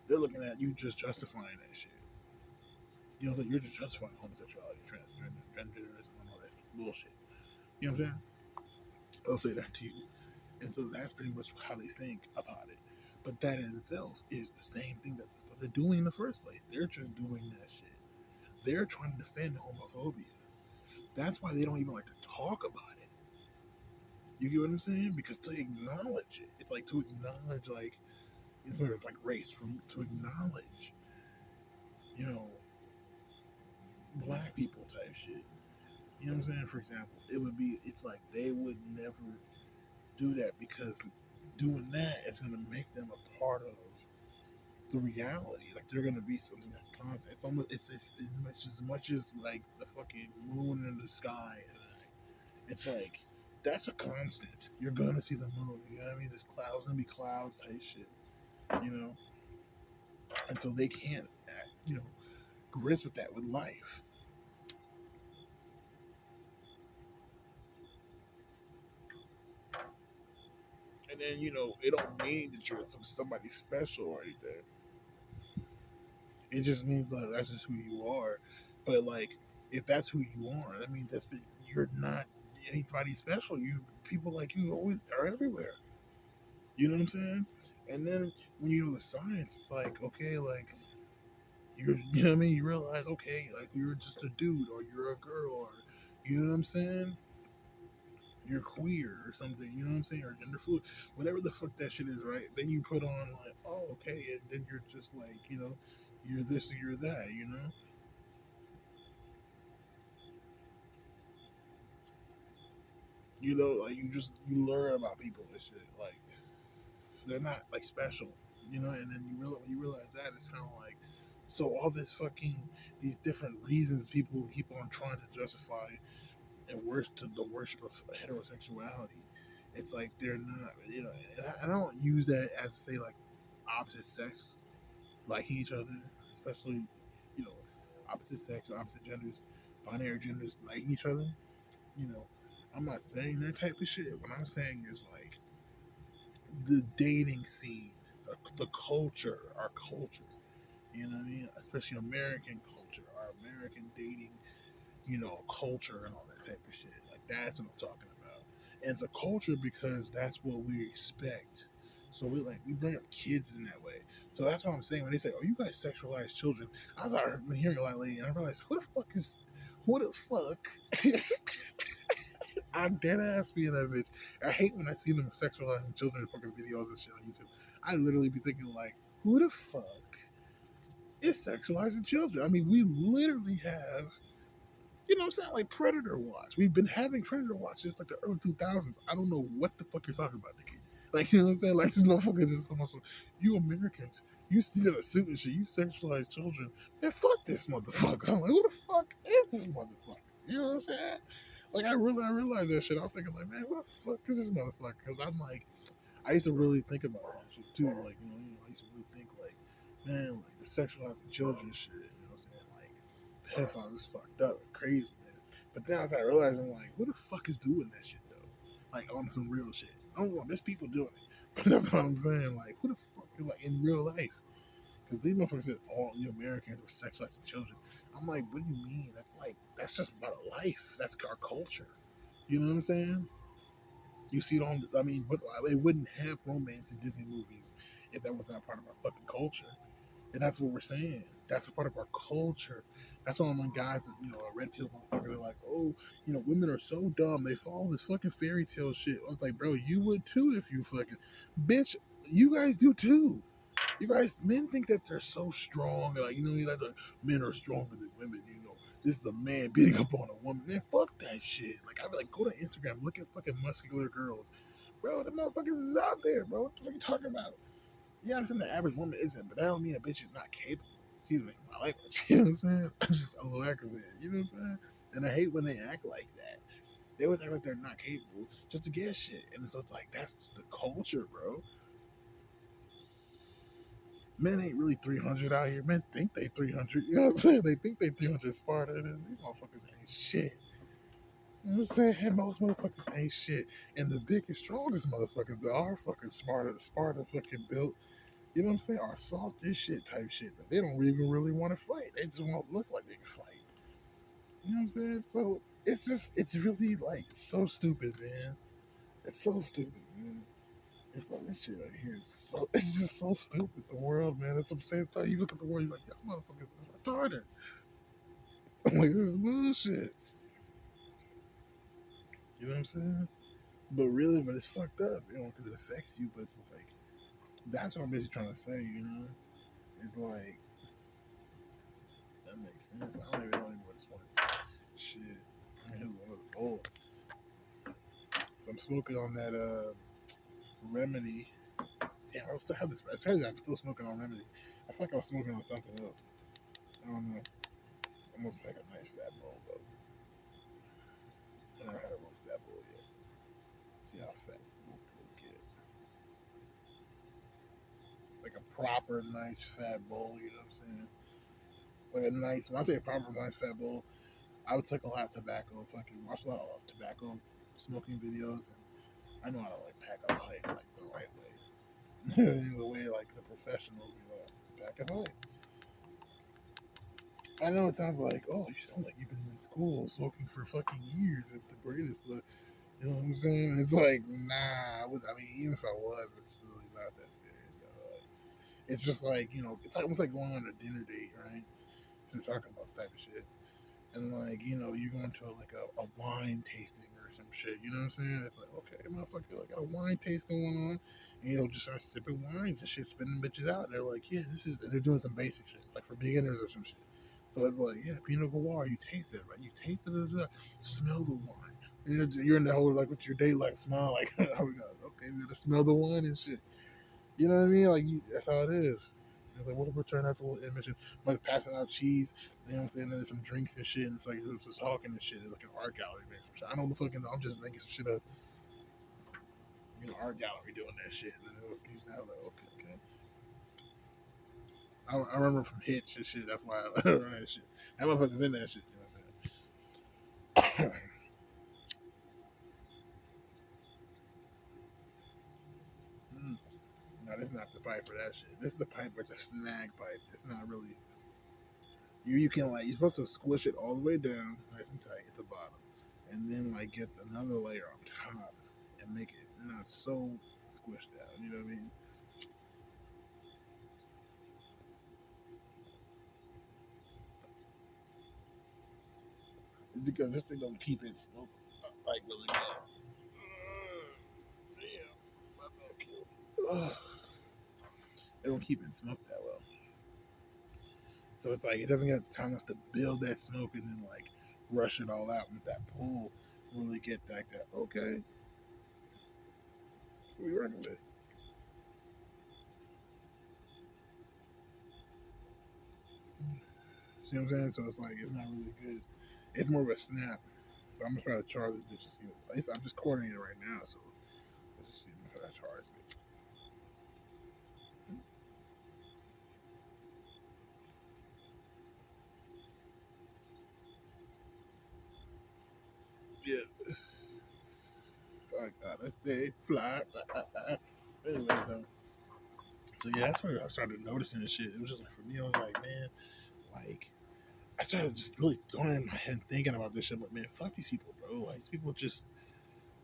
They're looking at you just justifying that shit. You're just justifying homosexuality, transgenderism, and all that bullshit. You know what I'm saying? They'll say that to you, and so that's pretty much how they think about it. But that in itself is the same thing that they're doing in the first place. They're just doing that shit. They're trying to defend homophobia. That's why they don't even like to talk about it. You get what I'm saying? Because to acknowledge it, it's like to acknowledge it's sort of like race from to acknowledge, you know, black people type shit. You know what I'm saying? For example, it's like they would never do that because doing that is gonna make them a part of the reality. Like they're gonna be something that's constant. It's almost it's as much as like the fucking moon in the sky. It's like that's a constant. You're gonna see the moon. You know what I mean? There's clouds gonna be clouds type shit. You know, and so they can't, grasp with that with life. And then it don't mean that you're somebody special or anything. It just means like that's just who you are. But like, if that's who you are, that means you're not anybody special. People like you always are everywhere. You know what I'm saying? And then when you know the science, it's like okay, like you know what I mean. You realize okay, like you're just a dude or you're a girl or you know what I'm saying. You're queer or something, you know what I'm saying, or gender fluid, whatever the fuck that shit is, right? Then you put on like, oh, okay, and then you're just like, you're this or you're that, like you learn about people and shit, like they're not like special, and then when you realize that it's kind of like, so all this fucking these different reasons people keep on trying to justify and worship the worship of heterosexuality. It's like they're not, and I don't use that as to say like opposite sex liking each other, especially you know opposite sex or opposite genders, binary genders liking each other. You know, I'm not saying that type of shit. What I'm saying is like the dating scene, the culture, our culture. You know what I mean? Especially American culture, our American dating culture and all that type of shit. Like that's what I'm talking about. And it's a culture because that's what we expect. So we bring up kids in that way. So that's what I'm saying when they say, "Oh, you guys sexualize children." I was hearing a lot lately, and I realized, who the fuck? I'm dead ass being that bitch. I hate when I see them sexualizing children in fucking videos and shit on YouTube. I literally be thinking like, who the fuck? It's sexualizing children. I mean, we literally have, you know what I'm saying, like Predator Watch. We've been having Predator Watch since like the early 2000s. I don't know what the fuck you're talking about, Nikki. Like, you know what I'm saying? Like, this motherfucker just almost, you Americans, he's in a suit and shit, you sexualize children. Man, fuck this motherfucker. I'm like, who the fuck is this motherfucker? You know what I'm saying? Like, I realized that shit. I was thinking, like, man, what the fuck is this motherfucker? Because I'm like, I used to really think about that shit too. Like, I used to really think, like, man, like, the sexualizing children shit, you know what I'm saying? Like, pedophile is fucked up. It's crazy, man. But then I started realizing, like, who the fuck is doing that shit, though? Like, on some real shit. I don't know, there's people doing it. But that's what I'm saying. Like, who the fuck is, like, in real life? Because these motherfuckers said all you Americans were sexualizing children. I'm like, what do you mean? That's just about a life. That's our culture. You know what I'm saying? You see it on. I mean, but they wouldn't have romance in Disney movies if that was not part of our fucking culture. And that's what we're saying. That's a part of our culture. That's why when guys, a red pill motherfucker, they're like, oh, women are so dumb. They follow this fucking fairy tale shit. I was like, bro, you would too if you fucking, bitch. You guys do too. You guys, men think that they're so strong. Like, like men are stronger than women. This is a man beating up on a woman. Man, fuck that shit. Like, I'd be like, go to Instagram, look at fucking muscular girls. Bro, the motherfuckers is out there, bro. What the fuck are you talking about? Yeah, I understand the average woman isn't, but that don't mean a bitch is not capable. Excuse me, my language. You know what I'm saying? I'm just a little aggravated. You know what I'm saying? And I hate when they act like that. They always act like they're not capable just to get shit. And so it's like, that's just the culture, bro. Men ain't really 300 out here. Men think they 300. You know what I'm saying? They think they 300 smarter than these motherfuckers ain't shit. You know what I'm saying? And most motherfuckers ain't shit. And the biggest, strongest motherfuckers that are fucking smarter fucking built, you know what I'm saying, are soft as shit type shit. They don't even really want to fight. They just want to look like they can fight. You know what I'm saying? So it's really like so stupid, man. It's so stupid, man. It's like this shit right here is so, it's just so stupid. The world, man. That's what I'm saying. You look at the world, you're like, y'all motherfuckers is retarded. I'm like, this is bullshit. You know what I'm saying? But really, but it's fucked up, because it affects you. But it's like, that's what I'm basically trying to say. It's like, that makes sense. I don't even know what this point. Shit. I'm hitting another bowl. So I'm smoking on that remedy. Damn, I still have this. It's crazy. I'm still smoking on remedy. I feel like I was smoking on something else. I don't know. I'm gonna make a nice fat bowl though. I never had a real fat bowl yet. See how fat we'll get. Like a proper nice fat bowl. You know what I'm saying? Like a nice. When I say a proper nice fat bowl, I would take a lot of tobacco. Fucking watch a lot of tobacco smoking videos, and I know how to like pack a pipe like the right way. The way like the professionals be like, pack a pipe. I know it sounds like, oh, you sound like you've been in school smoking for fucking years. If the greatest, you know what I'm saying? It's like, nah. I mean, even if I was, it's really not that serious. It's just like, it's almost like going on a dinner date, right? So we're talking about this type of shit. And like, you're going to like a wine tasting or some shit. You know what I'm saying? It's like, okay, motherfucker, like got a wine taste going on, and just start sipping wines and shit, spitting bitches out. And they're like, yeah, this is. And they're doing some basic shit, like for beginners or some shit. So it's like, yeah, Pinot Noir, you taste it, right? You taste it, smell the wine. And you're in the whole like with your day, like smile, like, oh my god, okay, we gotta smell the wine and shit. You know what I mean? Like, that's how it is. It's like, what if we turn out a little admission? But it's passing out cheese, you know what I'm saying? Then there's some drinks and shit, and it's like, it's just talking and shit. It's like an art gallery thing, some shit. I don't know fucking, I'm just making some shit up. Art gallery doing that shit. And then he's now like, okay, okay. I remember from Hitch and shit, that's why I run that shit. That motherfucker's in that shit, you know what I'm saying? No, this is not the pipe for that shit. This is the pipe, but it's a snag pipe. It's not really. You can like you're supposed to squish it all the way down, nice and tight at the bottom, and then like get another layer on top and make it not so squished out. You know what I mean? It's because this thing don't keep it smoked like really well. Damn, my back killed me. It don't keep it smoked that well. So it's like it doesn't get time enough to build that smoke and then like rush it all out with that pull. Really get that okay, what we working with. See what I'm saying? So it's like it's not really good. It's more of a snap. But I'm gonna try to charge this bitch and see what. At least I'm just coordinating it right now, so let's just see. I'm gonna try to charge it. Yeah, I gotta stay fly. Anyway, though. So yeah, that's where I started noticing this shit. It was just like for me, I was like, man, like I started just really going in my head and thinking about this shit. But man, fuck these people, bro. Like these people just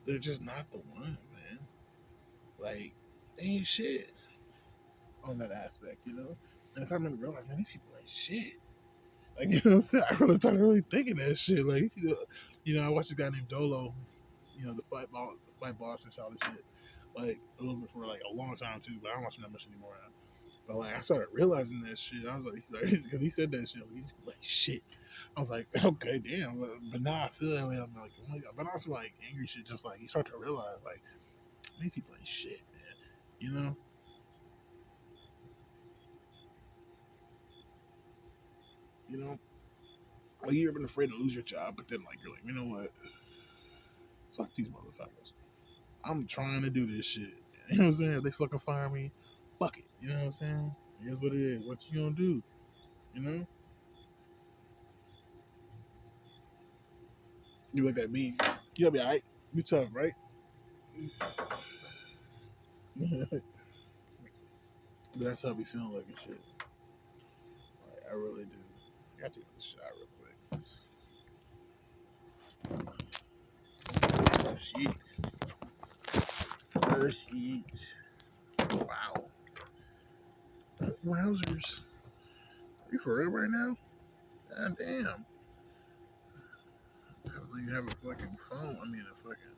they're just not the one, man. Like they ain't shit on that aspect, you know. And I started to realize, man, these people ain't shit. Like you know what I'm saying? I really started really thinking that shit. Like I watched a guy named Dolo, the fight boss and all this shit. Like a little bit for like a long time too, but I don't watch him that much anymore now. But like I started realizing that shit. I was like, because he said that shit, he's like shit. I was like, okay, damn. But now I feel that way. I'm like, oh my God. But also like angry shit. Just like you start to realize like these people ain't shit, man. You know, you know. Like you ever been afraid to lose your job, but then like you're like, you know what? Fuck these motherfuckers. I'm trying to do this shit. You know what I'm saying? If they fucking fire me, fuck it. You know what I'm saying? Here's what it is. What you gonna do? You know? You look at me. You'll be alright. You tough, right? But that's how I be feeling like and shit. Like, I really do. I gotta take a shot real quick. Oh shit. Oh shit. Wow. Wowzers. Are you for real right now? God damn. You have a fucking phone. I mean a fucking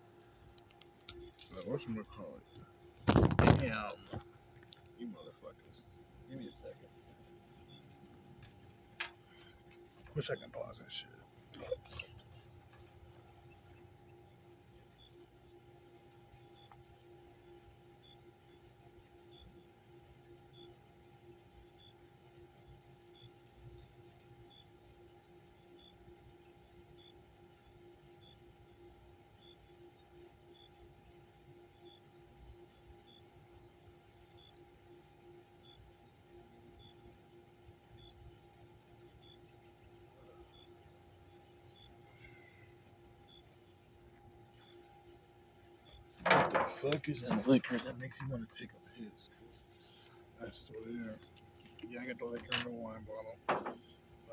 whatchamacallit. Damn. You motherfuckers. Give me a second. Wish I can pause that shit. What the fuck is that liquor that makes you want to take a piss? Cause I swear. Yeah, I got the liquor in the wine bottle. I'm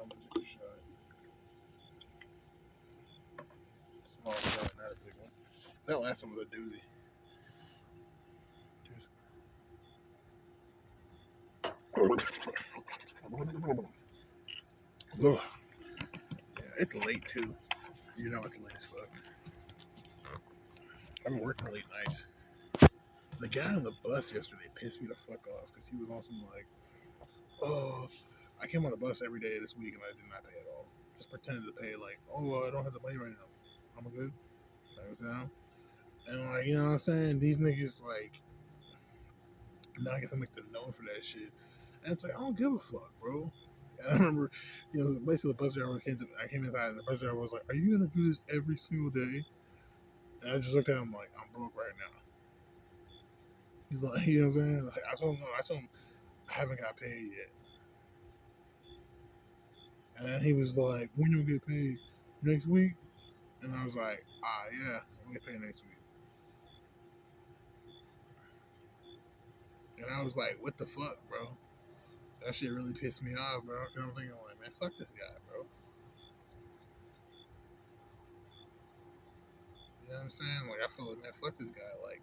gonna take a shot. Small shot, not a big one. That last one was a doozy. Ugh. Yeah, it's late too. You know it's late as fuck. I've been working late nights. The guy on the bus yesterday pissed me the fuck off because he was on some like, oh, I came on the bus every day this week and I did not pay at all. Just pretended to pay like, oh, well, I don't have the money right now. I'm good. That was down. And like, you know what I'm saying? These niggas like, now I guess I'm like the known for that shit. And it's like I don't give a fuck, bro. And I remember, basically the bus driver I came inside and the bus driver was like, "Are you gonna do this every single day?" And I just looked at him like, "I'm broke right now." He's like, you know what I'm saying? Like, I told him, no, I told him I haven't got paid yet. And then he was like, "When you gonna get paid? Next week?" And I was like, yeah, I'm gonna get paid next week. And I was like, "What the fuck, bro?" That shit really pissed me off, bro. Cause I'm thinking like, man, fuck this guy, bro. You know what I'm saying? Like, I feel like, man, fuck this guy. Like,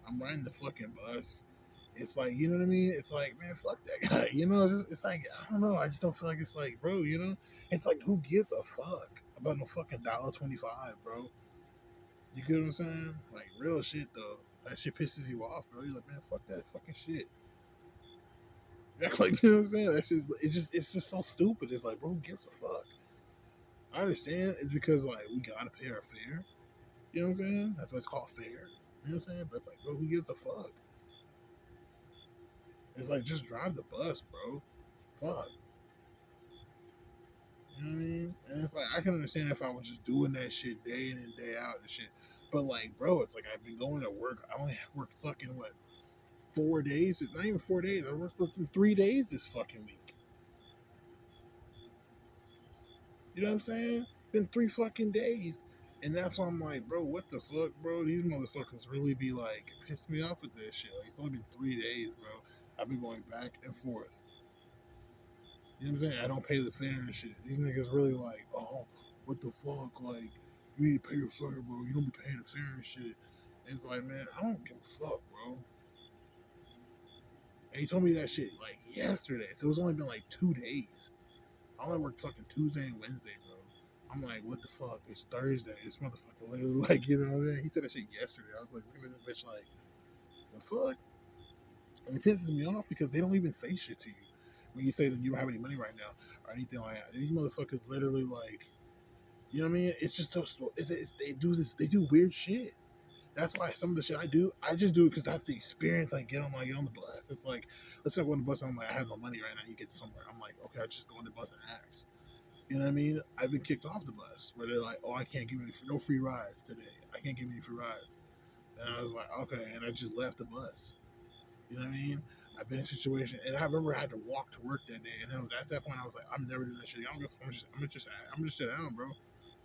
I'm riding the fucking bus. It's like, you know what I mean? It's like, man, fuck that guy. It's like, I don't know. I just don't feel like it's like, bro, It's like, who gives a fuck about no fucking $1.25, bro? You get what I'm saying? Like, real shit, though. That shit pisses you off, bro. You're like, man, fuck that fucking shit. Like, you know what I'm saying? That's just it's just so stupid. It's like, bro, who gives a fuck? I understand it's because like we gotta pay our fare. You know what I'm saying? That's what it's called, fare. You know what I'm saying? But it's like, bro, who gives a fuck? It's like just drive the bus, bro. Fuck. You know what I mean? And it's like I can understand if I was just doing that shit day in and day out and shit. But like, bro, it's like I've been going to work. I only have worked fucking what 4 days? Not even 4 days. I worked fucking 3 days this fucking week. You know what I'm saying? Been 3 fucking days. And that's why I'm like, bro, what the fuck, bro? These motherfuckers really be like pissing me off with this shit. Like, it's only been 3 days, bro. I've been going back and forth. You know what I'm saying? I don't pay the fare and shit. These niggas really like, oh, what the fuck? Like, you need to pay your fare, bro. You don't be paying the fare and shit. And it's like, man, I don't give a fuck, bro. And he told me that shit like yesterday. So it's only been like 2 days. I only worked fucking Tuesday and Wednesday, bro. I'm like, what the fuck? It's Thursday. This motherfucker literally like, you know what I mean? He said that shit yesterday. I was like, look at this bitch like, the fuck? And it pisses me off because they don't even say shit to you when you say that you don't have any money right now or anything like that. These motherfuckers literally like, you know what I mean? It's just so they do this. They do weird shit. That's why some of the shit I do, I just do it because that's the experience I get on when I get on the bus. It's like, let's say I go on the bus and I'm like, I have no money right now. You get somewhere. I'm like, okay, I just go on the bus and ask. You know what I mean? I've been kicked off the bus where they're like, oh, I can't give you no free rides today. I can't give you any free rides. And I was like, okay, and I just left the bus. You know what I mean? I've been in a situation, and I remember I had to walk to work that day, and at that point I was like, I'm never doing that shit. I don't give, I'm just sit down, bro.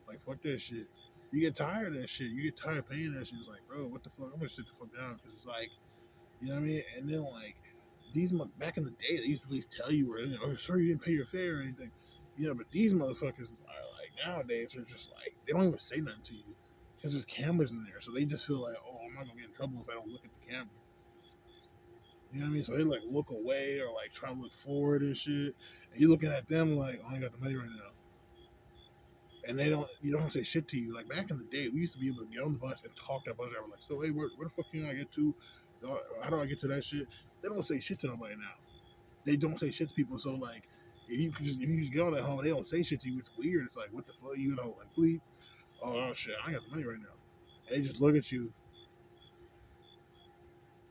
Like fuck that shit. You get tired of that shit. You get tired of paying that shit. It's like, bro, what the fuck? I'm gonna sit the fuck down because it's like, you know what I mean? And then like these back in the day, they used to at least tell you, oh, sorry, you didn't pay your fare or anything. You know, but these motherfuckers are like nowadays are just like they don't even say nothing to you because there's cameras in there, so they just feel like, oh, I'm not gonna get in trouble if I don't look at the camera. You know what I mean? So they like look away or like try to look forward and shit. And you looking at them like, oh, I ain't got the money right now. And you don't say shit to you. Like back in the day, we used to be able to get on the bus and talk to that bus driver. Like, so hey, where the fuck can I get to? How do I get to that shit? They don't say shit to nobody now. They don't say shit to people. So like, if you just get on that home, they don't say shit to you. It's weird. It's like, what the fuck, you know? Like, please, oh shit, I ain't got the money right now. And they just look at you.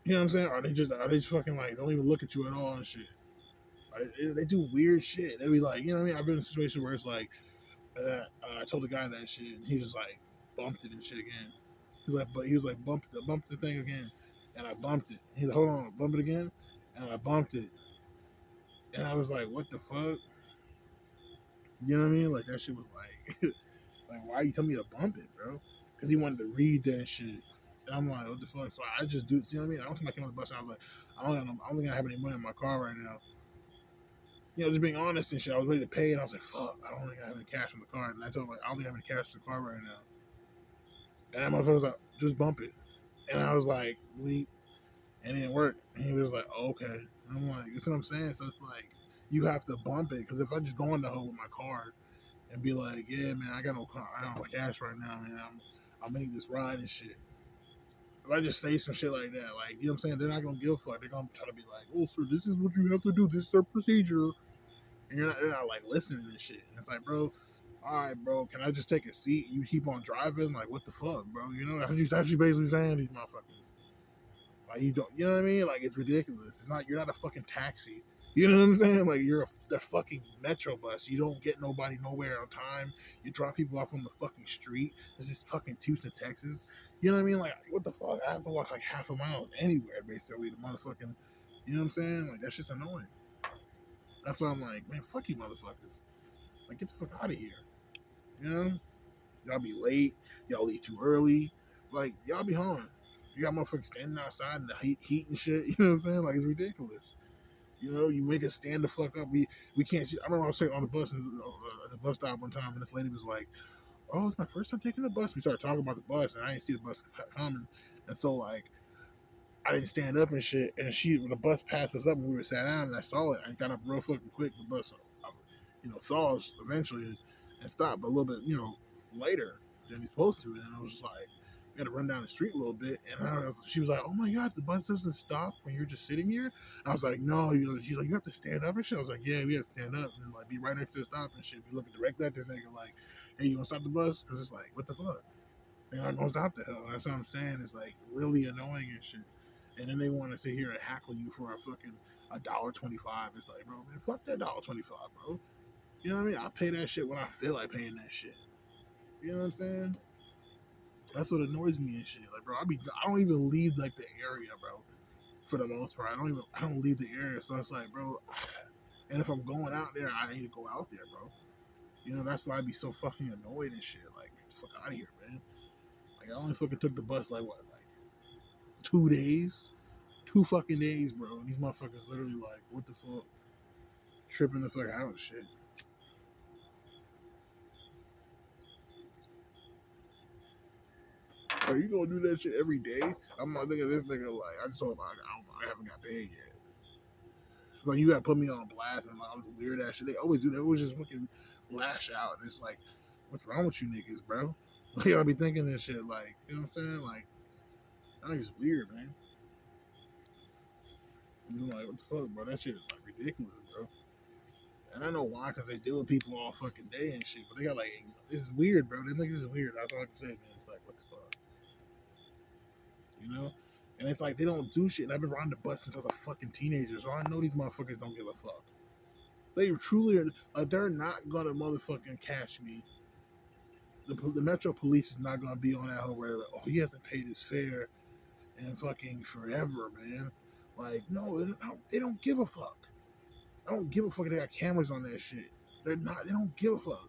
You know what I'm saying? Or they just fucking like don't even look at you at all and shit. They do weird shit. They be like, you know what I mean? I've been in a situation where it's like, I told the guy that shit, and he just like bumped it and shit again. He was like, bump the thing again, and I bumped it. He's like, hold on, bump it again, and I bumped it, and I was like, what the fuck? You know what I mean? Like that shit was like, like why you tell me to bump it, bro? Because he wanted to read that shit. And I'm like, what the fuck? So I just do, you know what I mean? I don't think I came on the bus and I was like, I don't think I have any money in my car right now. You know, just being honest and shit. I was ready to pay, and I was like, "Fuck, I don't think I have any cash in the car." And I told him, like, "I don't think I have any cash in the car right now." And that motherfucker was like, "Just bump it." And I was like, "Bleep," and it didn't work. And he was like, oh, "Okay." And I'm like, "That's what I'm saying." So it's like you have to bump it because if I just go in the hole with my card and be like, "Yeah, man, I got no car, I don't have cash right now, man. I'm making this ride and shit." If I just say some shit like that, like you know what I'm saying, they're not gonna give a fuck. They're gonna try to be like, "Oh, sir, this is what you have to do. This is our procedure." And you're not like listening to shit. And it's like, bro, all right, bro, can I just take a seat? You keep on driving, like what the fuck, bro? You know that's what you basically saying these motherfuckers. Like you don't, you know what I mean? Like it's ridiculous. It's not. You're not a fucking taxi. You know what I'm saying? Like you're the fucking metro bus. You don't get nobody nowhere on time. You drop people off on the fucking street. This is fucking Houston, Texas. You know what I mean? Like what the fuck? I have to walk like half a mile anywhere basically to motherfucking. You know what I'm saying? Like that shit's annoying. That's why I'm like, man, fuck you motherfuckers. Like, get the fuck out of here. You know? Y'all be late. Y'all leave too early. Like, y'all be home. You got motherfuckers standing outside in the heat and shit. You know what I'm saying? Like, it's ridiculous. You know, you make us stand the fuck up. We can't. I remember I was sitting on the bus at the bus stop one time, and this lady was like, "Oh, it's my first time taking the bus." We started talking about the bus, and I didn't see the bus coming, and so like I didn't stand up and shit. And when the bus passed us up, and we were sat down, and I saw it. I got up real fucking quick. The bus, saw us eventually and stopped, but a little bit, later than he's supposed to. And I was just like, We had to run down the street a little bit, and she was like, "Oh my god, the bus doesn't stop when you're just sitting here." I was like, "No." She's like, "You have to stand up and shit." I was like, "Yeah, we have to stand up and like be right next to the stop and shit." Be looking directly at this nigga like, "Hey, you gonna stop the bus?" Because it's like, what the fuck? They're not gonna stop the hell. That's what I'm saying. It's like really annoying and shit. And then they want to sit here and hackle you for a fucking $1.25. It's like, bro, man, fuck that $1.25, bro. You know what I mean? I pay that shit when I feel like paying that shit. You know what I'm saying? That's what annoys me and shit. Like, bro, I don't even leave like the area, bro. For the most part, I don't leave the area. So it's like, bro, and if I'm going out there, I need to go out there, bro. You know, that's why I be so fucking annoyed and shit. Like, get the fuck out of here, man. Like, I only fucking took the bus like what, like 2 days, 2 fucking days, bro. And these motherfuckers literally like, what the fuck, tripping the fuck out and shit. Are you gonna do that shit every day? I'm not thinking this nigga like I just told him I haven't got paid yet. Like you gotta put me on blast and like all this weird ass shit. They always do that. It was just fucking lash out. And it's like, what's wrong with you niggas, bro? Like y'all be thinking this shit like, you know what I'm saying? Like, I think it's weird, man. I'm like, what the fuck, bro? That shit is like ridiculous, bro. And I know why, because they deal with people all fucking day and shit. But they got like, this is weird, bro. They think this is weird. That's all I can say, man. It's like, what the fuck, you know? And it's like they don't do shit. And I've been riding the bus since I was a fucking teenager, so I know these motherfuckers don't give a fuck. They truly are. Like, they're not gonna motherfucking catch me. The Metro Police is not gonna be on that whole where like, oh, he hasn't paid his fare in fucking forever, man. Like, no, they don't give a fuck. I don't give a fuck if they got cameras on that shit. They're not. They don't give a fuck.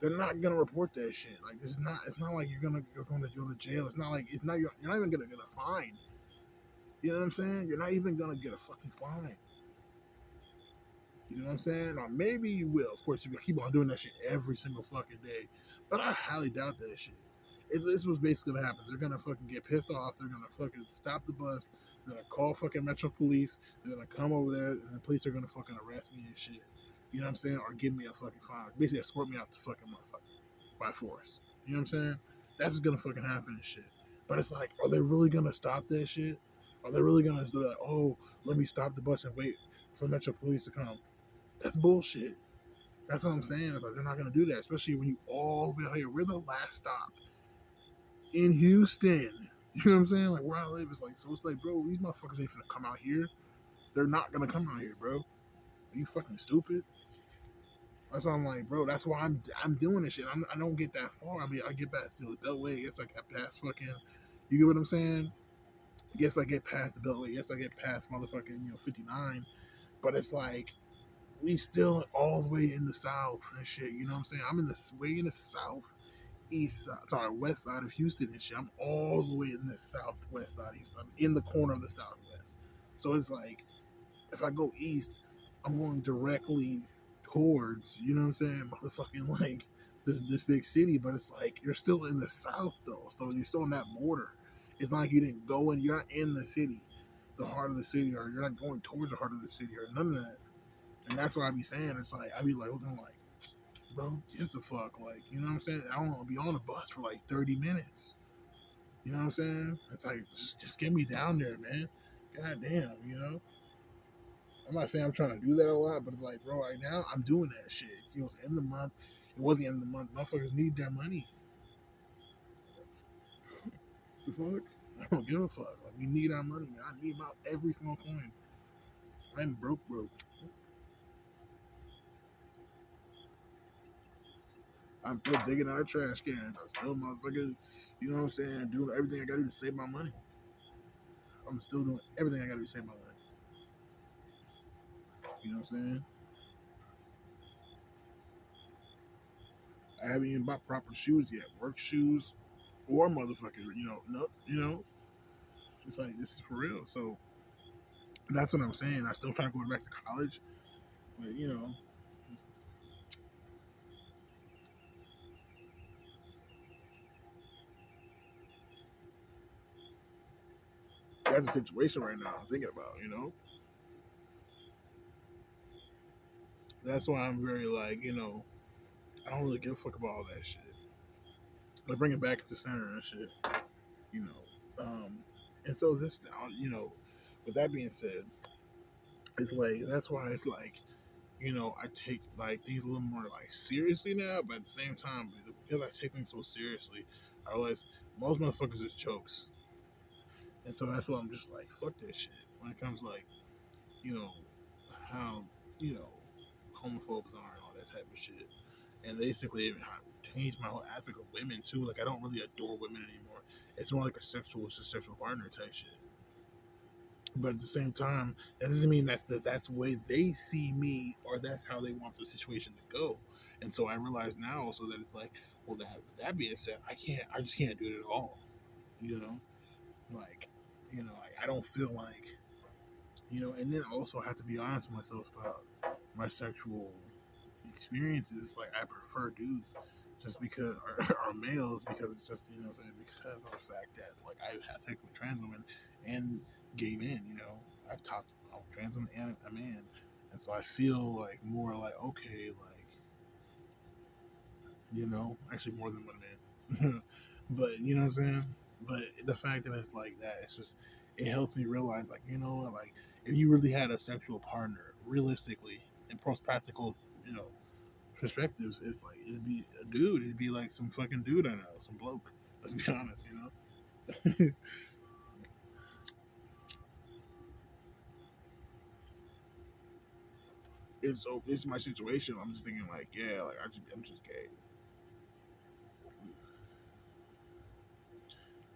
They're not gonna report that shit. Like, it's not. It's not like you're going to go to jail. It's not like it's not. You're not even gonna get a fine. You know what I'm saying? You're not even gonna get a fucking fine. You know what I'm saying? Or maybe you will. Of course, if you keep on doing that shit every single fucking day. But I highly doubt that shit. This was basically gonna happen. They're gonna fucking get pissed off. They're gonna fucking stop the bus. They're gonna call fucking Metro Police. They're gonna come over there, and the police are gonna fucking arrest me and shit. You know what I'm saying? Or give me a fucking fine. Basically, escort me out the fucking motherfucker by force. You know what I'm saying? That's what's gonna fucking happen and shit. But it's like, are they really gonna stop that shit? Are they really gonna do that? Oh, let me stop the bus and wait for Metro Police to come. That's bullshit. That's what I'm saying. It's like they're not gonna do that, especially when you all the way out here. We're the last stop in Houston. You know what I'm saying? Like where I live is like so. It's like, bro, these motherfuckers ain't finna come out here. They're not gonna come out here, bro. Are you fucking stupid? That's why I'm like, bro. That's why I'm doing this shit. I don't get that far. I mean, I get past the Beltway. I guess I get past fucking. You get what I'm saying? Yes, I get past the Beltway. Yes, I get past motherfucking 59. But it's like we still all the way in the south and shit. You know what I'm saying? I'm in the way in the south east side, sorry, west side of Houston and shit. I'm all the way in the southwest side of Houston. I'm in the corner of the southwest. So it's like if I go east, I'm going directly towards, you know what I'm saying, motherfucking like this big city, but it's like you're still in the south though. So you're still on that border. It's not like you didn't go in, you're not in the city, the heart of the city, or you're not going towards the heart of the city or none of that. And that's what I be saying. It's like I be like looking like, bro, gives a fuck. Like, you know what I'm saying? I don't want to be on the bus for like 30 minutes. You know what I'm saying? It's like, just get me down there, man. God damn, you know? I'm not saying I'm trying to do that a lot, but it's like, bro, right now, I'm doing that shit. It's, the end of the month. It wasn't the end of the month. Motherfuckers need their money. The fuck? I don't give a fuck. Like, we need our money, man. I need my every single coin. I'm broke. I'm still digging out of trash cans. I'm still motherfuckers, you know what I'm saying, doing everything I gotta do to save my money. I'm still doing everything I gotta do to save my money. You know what I'm saying? I haven't even bought proper shoes yet. Work shoes or motherfuckers, no, it's like this is for real. So that's what I'm saying. I still trying to go back to college, but that's the situation right now. I'm thinking about, that's why I'm very like, I don't really give a fuck about all that shit. Like bring it back to center and shit. you know. And so this, with that being said, it's like that's why it's like I take like things a little more like seriously now, but at the same time, because I take things so seriously, I realize most motherfuckers is jokes, and so that's why I'm just like fuck that shit when it comes like you know how you know homophobes are and all that type of shit, and basically it changed my whole aspect of women too. Like I don't really adore women anymore. It's more like a sexual partner type shit. But at the same time, that doesn't mean that's the way they see me or that's how they want the situation to go. And so I realize now also that it's like, well, that being said, I just can't do it at all. You know, like, like I don't feel like, and then also I have to be honest with myself about my sexual experiences. Like I prefer dudes just because are males because it's just because of the fact that like I've had sex with trans women and gay men. I've talked about trans women and a man, and so I feel like more like okay, like actually more than one man. But you know what I'm saying. But the fact that it's like that, it's just it helps me realize like like if you really had a sexual partner realistically in post practical you know perspectives, it's like it'd be a dude. It'd be like some fucking dude I know, some bloke. Let's be honest. It's my situation. I'm just thinking like, yeah, like I'm just gay.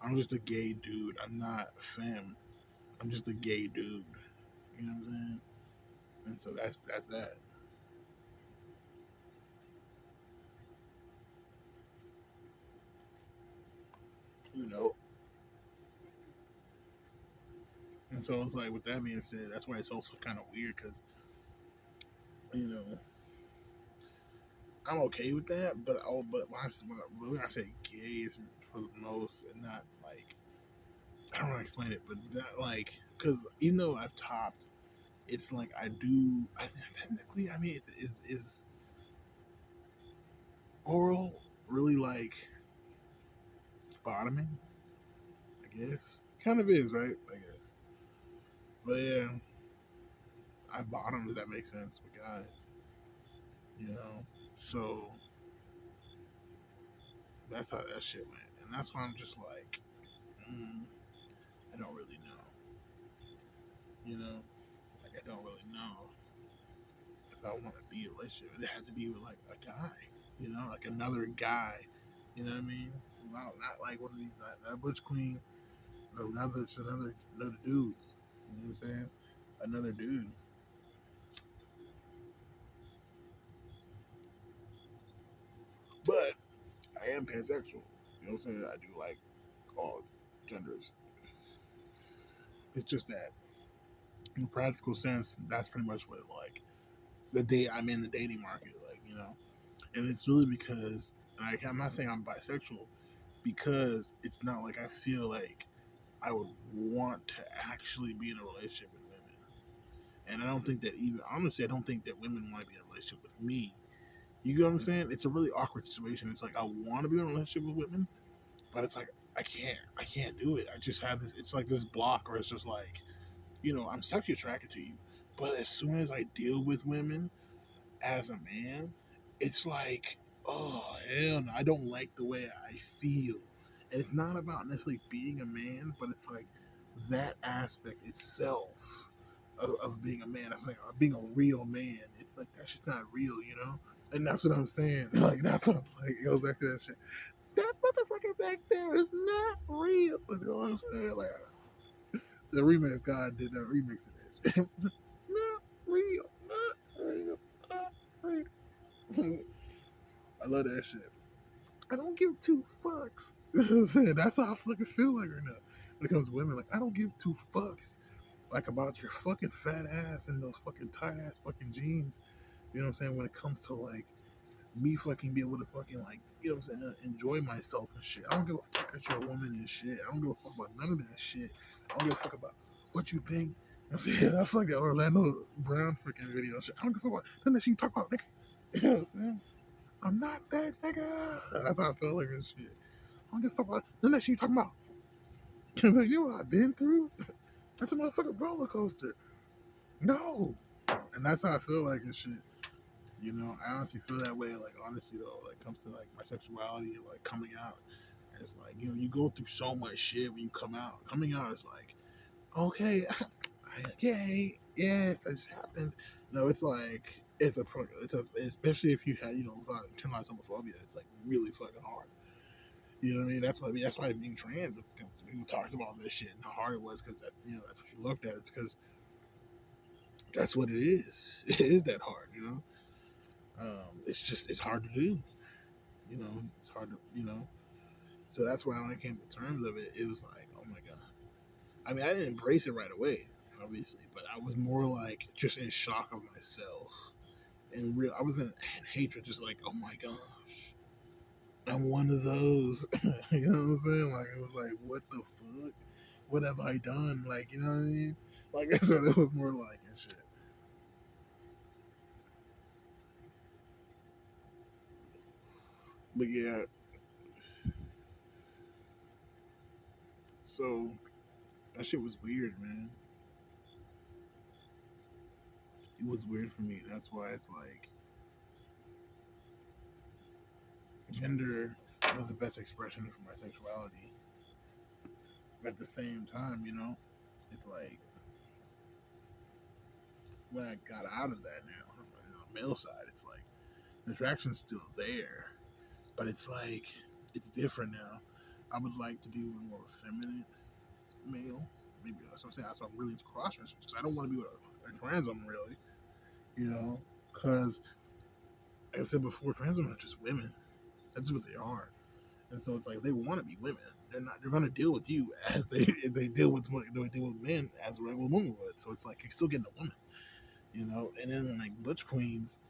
I'm just a gay dude. I'm not femme. I'm just a gay dude. You know what I'm saying? And so that's that. You know. And so it's like with that being said, that's why it's also kind of weird because you know I'm okay with that, but when I say gay is for the most and not like I don't want to explain it, but that like because even though I've topped, it's like I do. Technically, I mean, is oral really like bottoming? I guess kind of is, right? I guess, but yeah, I bottomed. If that makes sense with guys, you know. So that's how that shit went, and that's why I'm just like, I don't really know, you know. Like I don't really know if I want to be in a relationship. It had to be with like a guy, like another guy. You know what I mean? Not like one of these that Butch Queen, another dude. You know what I'm saying? Another dude. But I am pansexual. You know what I'm saying? I do like all genders. It's just that in a practical sense, that's pretty much what like I'm in the dating market, and it's really because like I'm not saying I'm bisexual because it's not like I feel like I would want to actually be in a relationship with women. And I don't think that even honestly, I don't think that women want to be in a relationship with me. You get what I'm saying? It's a really awkward situation. It's like I want to be in a relationship with women, but it's like I can't do it. I just have this. It's like this block where it's just like, I'm sexually attracted to you, but as soon as I deal with women as a man, it's like, oh hell no, I don't like the way I feel. And it's not about necessarily being a man, but it's like that aspect itself of being a man. It's like being a real man. It's like that shit's not real. And that's what I'm saying. Like that's what like it goes back to that shit. That motherfucker back there is not real. You know what I'm saying? Like the remix God did that remix of that shit. Not real, not real, not real. I love that shit. I don't give two fucks. That's how I fucking feel like right now. When it comes to women, like I don't give two fucks like about your fucking fat ass and those fucking tight ass fucking jeans. You know what I'm saying? When it comes to like me fucking be able to fucking like what I'm saying, enjoy myself and shit. I don't give a fuck that you're a woman and shit. I don't give a fuck about none of that shit. I don't give a fuck about what you think. I'm saying I fucking Orlando Brown freaking video shit. I don't give a fuck about none of that shit you talk about, nigga. You know what I'm saying? I'm not that nigga. That's how I feel like this shit. I don't give a fuck about none of that shit you talking about. Cause like, you know what I've been through? That's a motherfucking roller coaster. No, and that's how I feel like and shit. You know, I honestly feel that way. Like honestly though, like comes to like my sexuality and like coming out. It's like you go through so much shit when you come out. Coming out is like okay, okay, yes, it's happened. No, it's like it's a especially if you had internalized homophobia. It's like really fucking hard. You know what I mean? That's why being trans. People talked about this shit and how hard it was because that's what you looked at. It's because that's what it is. It is that hard. It's hard to do. It's hard to So that's why when I came to terms of it, it was like, oh my god. I mean, I didn't embrace it right away, obviously, but I was more like just in shock of myself and real. I was in hatred, just like, oh my gosh, I'm one of those. You know what I'm saying? Like it was like, what the fuck? What have I done? Like, you know what I mean? Like that's what it was more like and shit. But yeah, so that shit was weird, man. It was weird for me. That's why it's like gender was the best expression for my sexuality. But at the same time, it's like when I got out of that now, on the male side, it's like the attraction's still there, but it's like it's different now. I would like to be a more feminine male. Maybe that's what I'm saying. That's why I'm really into cross dressers because I don't want to be with a trans woman really, because like I said before, trans women are just women. That's what they are. And so it's like they want to be women. They're not. They're going to deal with you as they deal with men as a regular woman would. So it's like you're still getting a woman, And then like butch queens,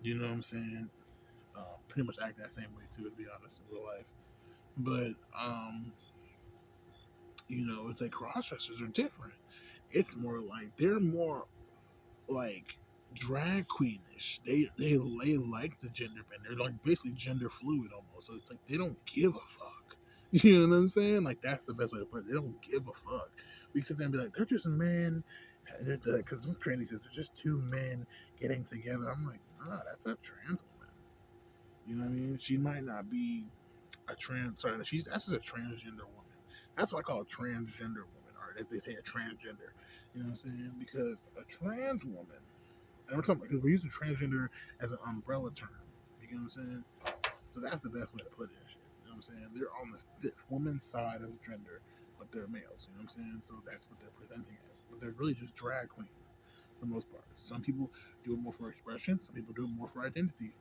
you know what I'm saying? Pretty much act that same way too, to be honest, in real life. But it's like cross dressers are different. It's more like they're more like drag queenish. They like the gender bend. They're like basically gender fluid almost. So it's like they don't give a fuck. You know what I'm saying? Like that's the best way to put it. They don't give a fuck. We can sit there and be like, they're just men. Because some tranny says they're just two men getting together. I'm like, nah, that's a trans woman. You know what I mean? She might not be a trans. Sorry, that's just a transgender woman. That's what I call a transgender woman, or as they say, a transgender. You know what I'm saying? Because a trans woman, and we're talking because we're using transgender as an umbrella term. You know what I'm saying? So that's the best way to put it. You know what I'm saying? They're on the woman side of gender, but they're males. You know what I'm saying? So that's what they're presenting as. But they're really just drag queens for the most part. Some people do it more for expression. Some people do it more for identity.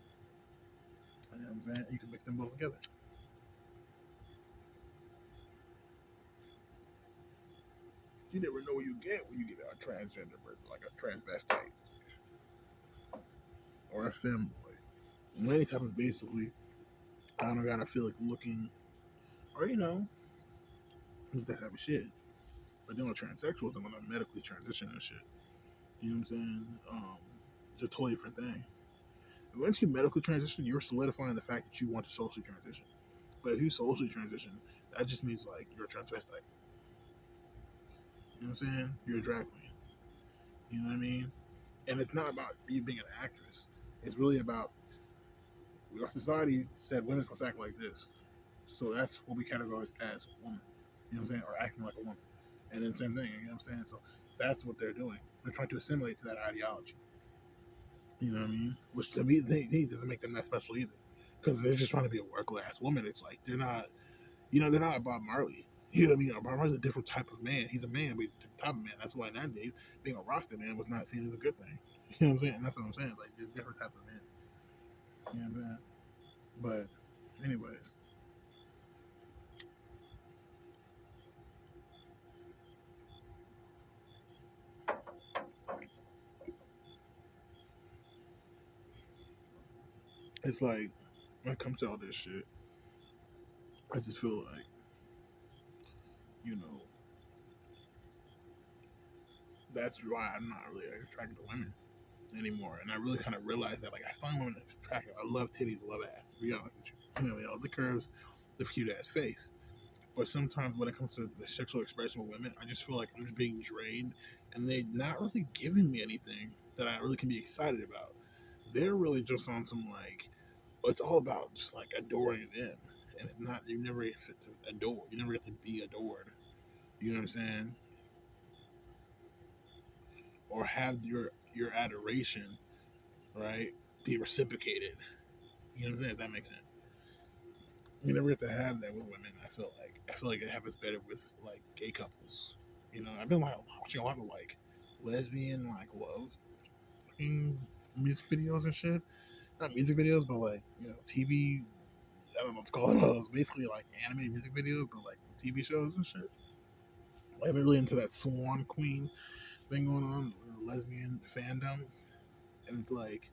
You know what I'm saying? You can mix them both together. You never know what you get when you get a transgender person, like a transvestite or a femboy. Any type of basically, I don't know, gotta feel like looking, or who's that type of shit. But then with transsexuals, I'm gonna medically transition and shit. You know what I'm saying? It's a totally different thing. And once you medically transition, you're solidifying the fact that you want to socially transition. But if you socially transition, that just means like you're a transvestite. You know what I'm saying? You're a drag queen. You know what I mean? And it's not about you being an actress. It's really about our society said women must act like this. So that's what we categorize as woman. You know what I'm saying? Or acting like a woman. And then same thing, you know what I'm saying? So that's what they're doing. They're trying to assimilate to that ideology. You know what I mean? Which to me, they doesn't make them that special either. Because they're just trying to be a work class woman. It's like they're not, they're not a Bob Marley. You know what I mean? Bob Marley's a different type of man. He's a man, but he's a different type of man. That's why nowadays being a Rasta man was not seen as a good thing. You know what I'm saying? And that's what I'm saying. Like there's different types of men. You know what I'm saying? But anyways, it's like when it comes to all this shit, I just feel like, you know, that's why I'm not really attracted to women anymore. And I really kind of realized that, like, I find women attractive. I love titties, I love ass, to be honest with you. The curves, the cute ass face. But sometimes when it comes to the sexual expression of women, I just feel like I'm just being drained, and they're not really giving me anything that I really can be excited about. They're really just on some like, it's all about just like adoring them, and it's not, you never get to adore, you never get to be adored. You know what I'm saying? Or have your adoration, right, be reciprocated. You know what I'm saying? If that makes sense. You never get to have that with women. I feel like it happens better with like gay couples. You know, I've been like watching a lot of like lesbian like love fucking music videos and shit. Not music videos, but like TV. I don't know what to call it. Those basically like anime music videos, but like TV shows and shit. Like, I've been really into that Swan Queen thing going on, lesbian fandom, and it's like,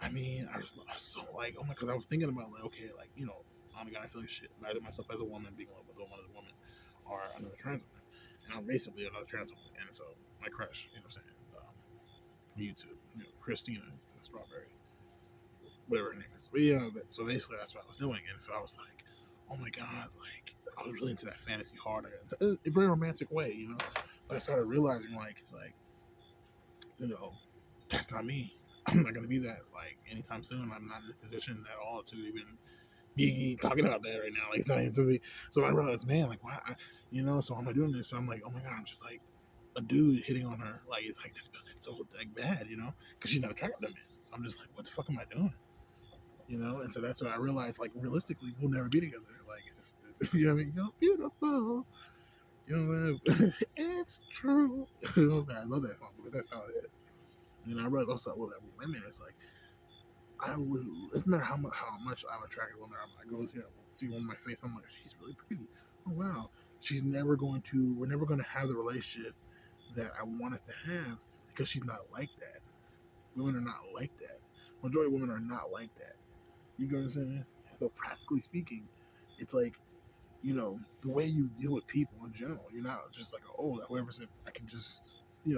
I mean, I was so like, oh my, because I was thinking about like, okay, like oh my god, I feel like shit. Imagine myself as a woman being in love with another woman or another trans woman, and I'm basically another trans woman, and so my crush, you know what I'm saying, YouTube, Christina Strawberry, whatever her name is. But yeah, so basically that's what I was doing, and so I was like, oh my god, like I was really into that fantasy hard in a very romantic way. But I started realizing like it's like, you know, that's not me. I'm not gonna be that like anytime soon. I'm not in a position at all to even be talking about that right now. Like it's not even to me. So I realized, man, like why, so am I doing this? So I'm like, oh my god, I'm just like a dude hitting on her. Like it's like that's so like bad, because she's not attracted to me. So I'm just like, what the fuck am I doing? And so that's when I realized, like, realistically, we'll never be together. Like, it's just, you know what I mean? You're beautiful. You know what I mean? It's true. I love that song because that's how it is. I realized also with women, it's like, it doesn't matter how much I'm attracted to women. I go see one on my face. I'm like, she's really pretty. Oh wow. We're never going to have the relationship that I want us to have because she's not like that. Women are not like that. Majority of women are not like that. You know what I'm saying? So practically speaking, it's like, the way you deal with people in general. You're not just like, oh, whoever said I can just,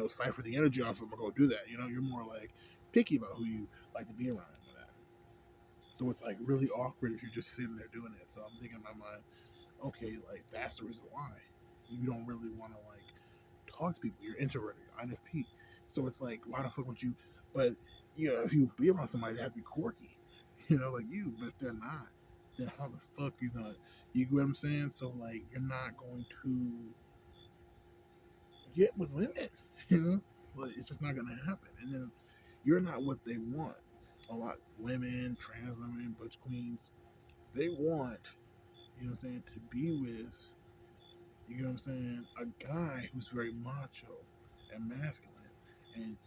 cipher the energy off of them, go do that. You're more like picky about who you like to be around and that. So it's like really awkward if you're just sitting there doing it. So I'm thinking in my mind, okay, like that's the reason why you don't really want to like talk to people. You're introverted, INFP. So it's like, why the fuck would you? But if you be around somebody that has to be quirky, like you. But if they're not, then how the fuck you gonna? You get what I'm saying? So like, you're not going to get with women. You know, like it's just not gonna happen. And then you're not what they want. A lot women, trans women, butch queens, they want, what I'm saying, to be with, you know what I'm saying, a guy who's very macho and masculine. And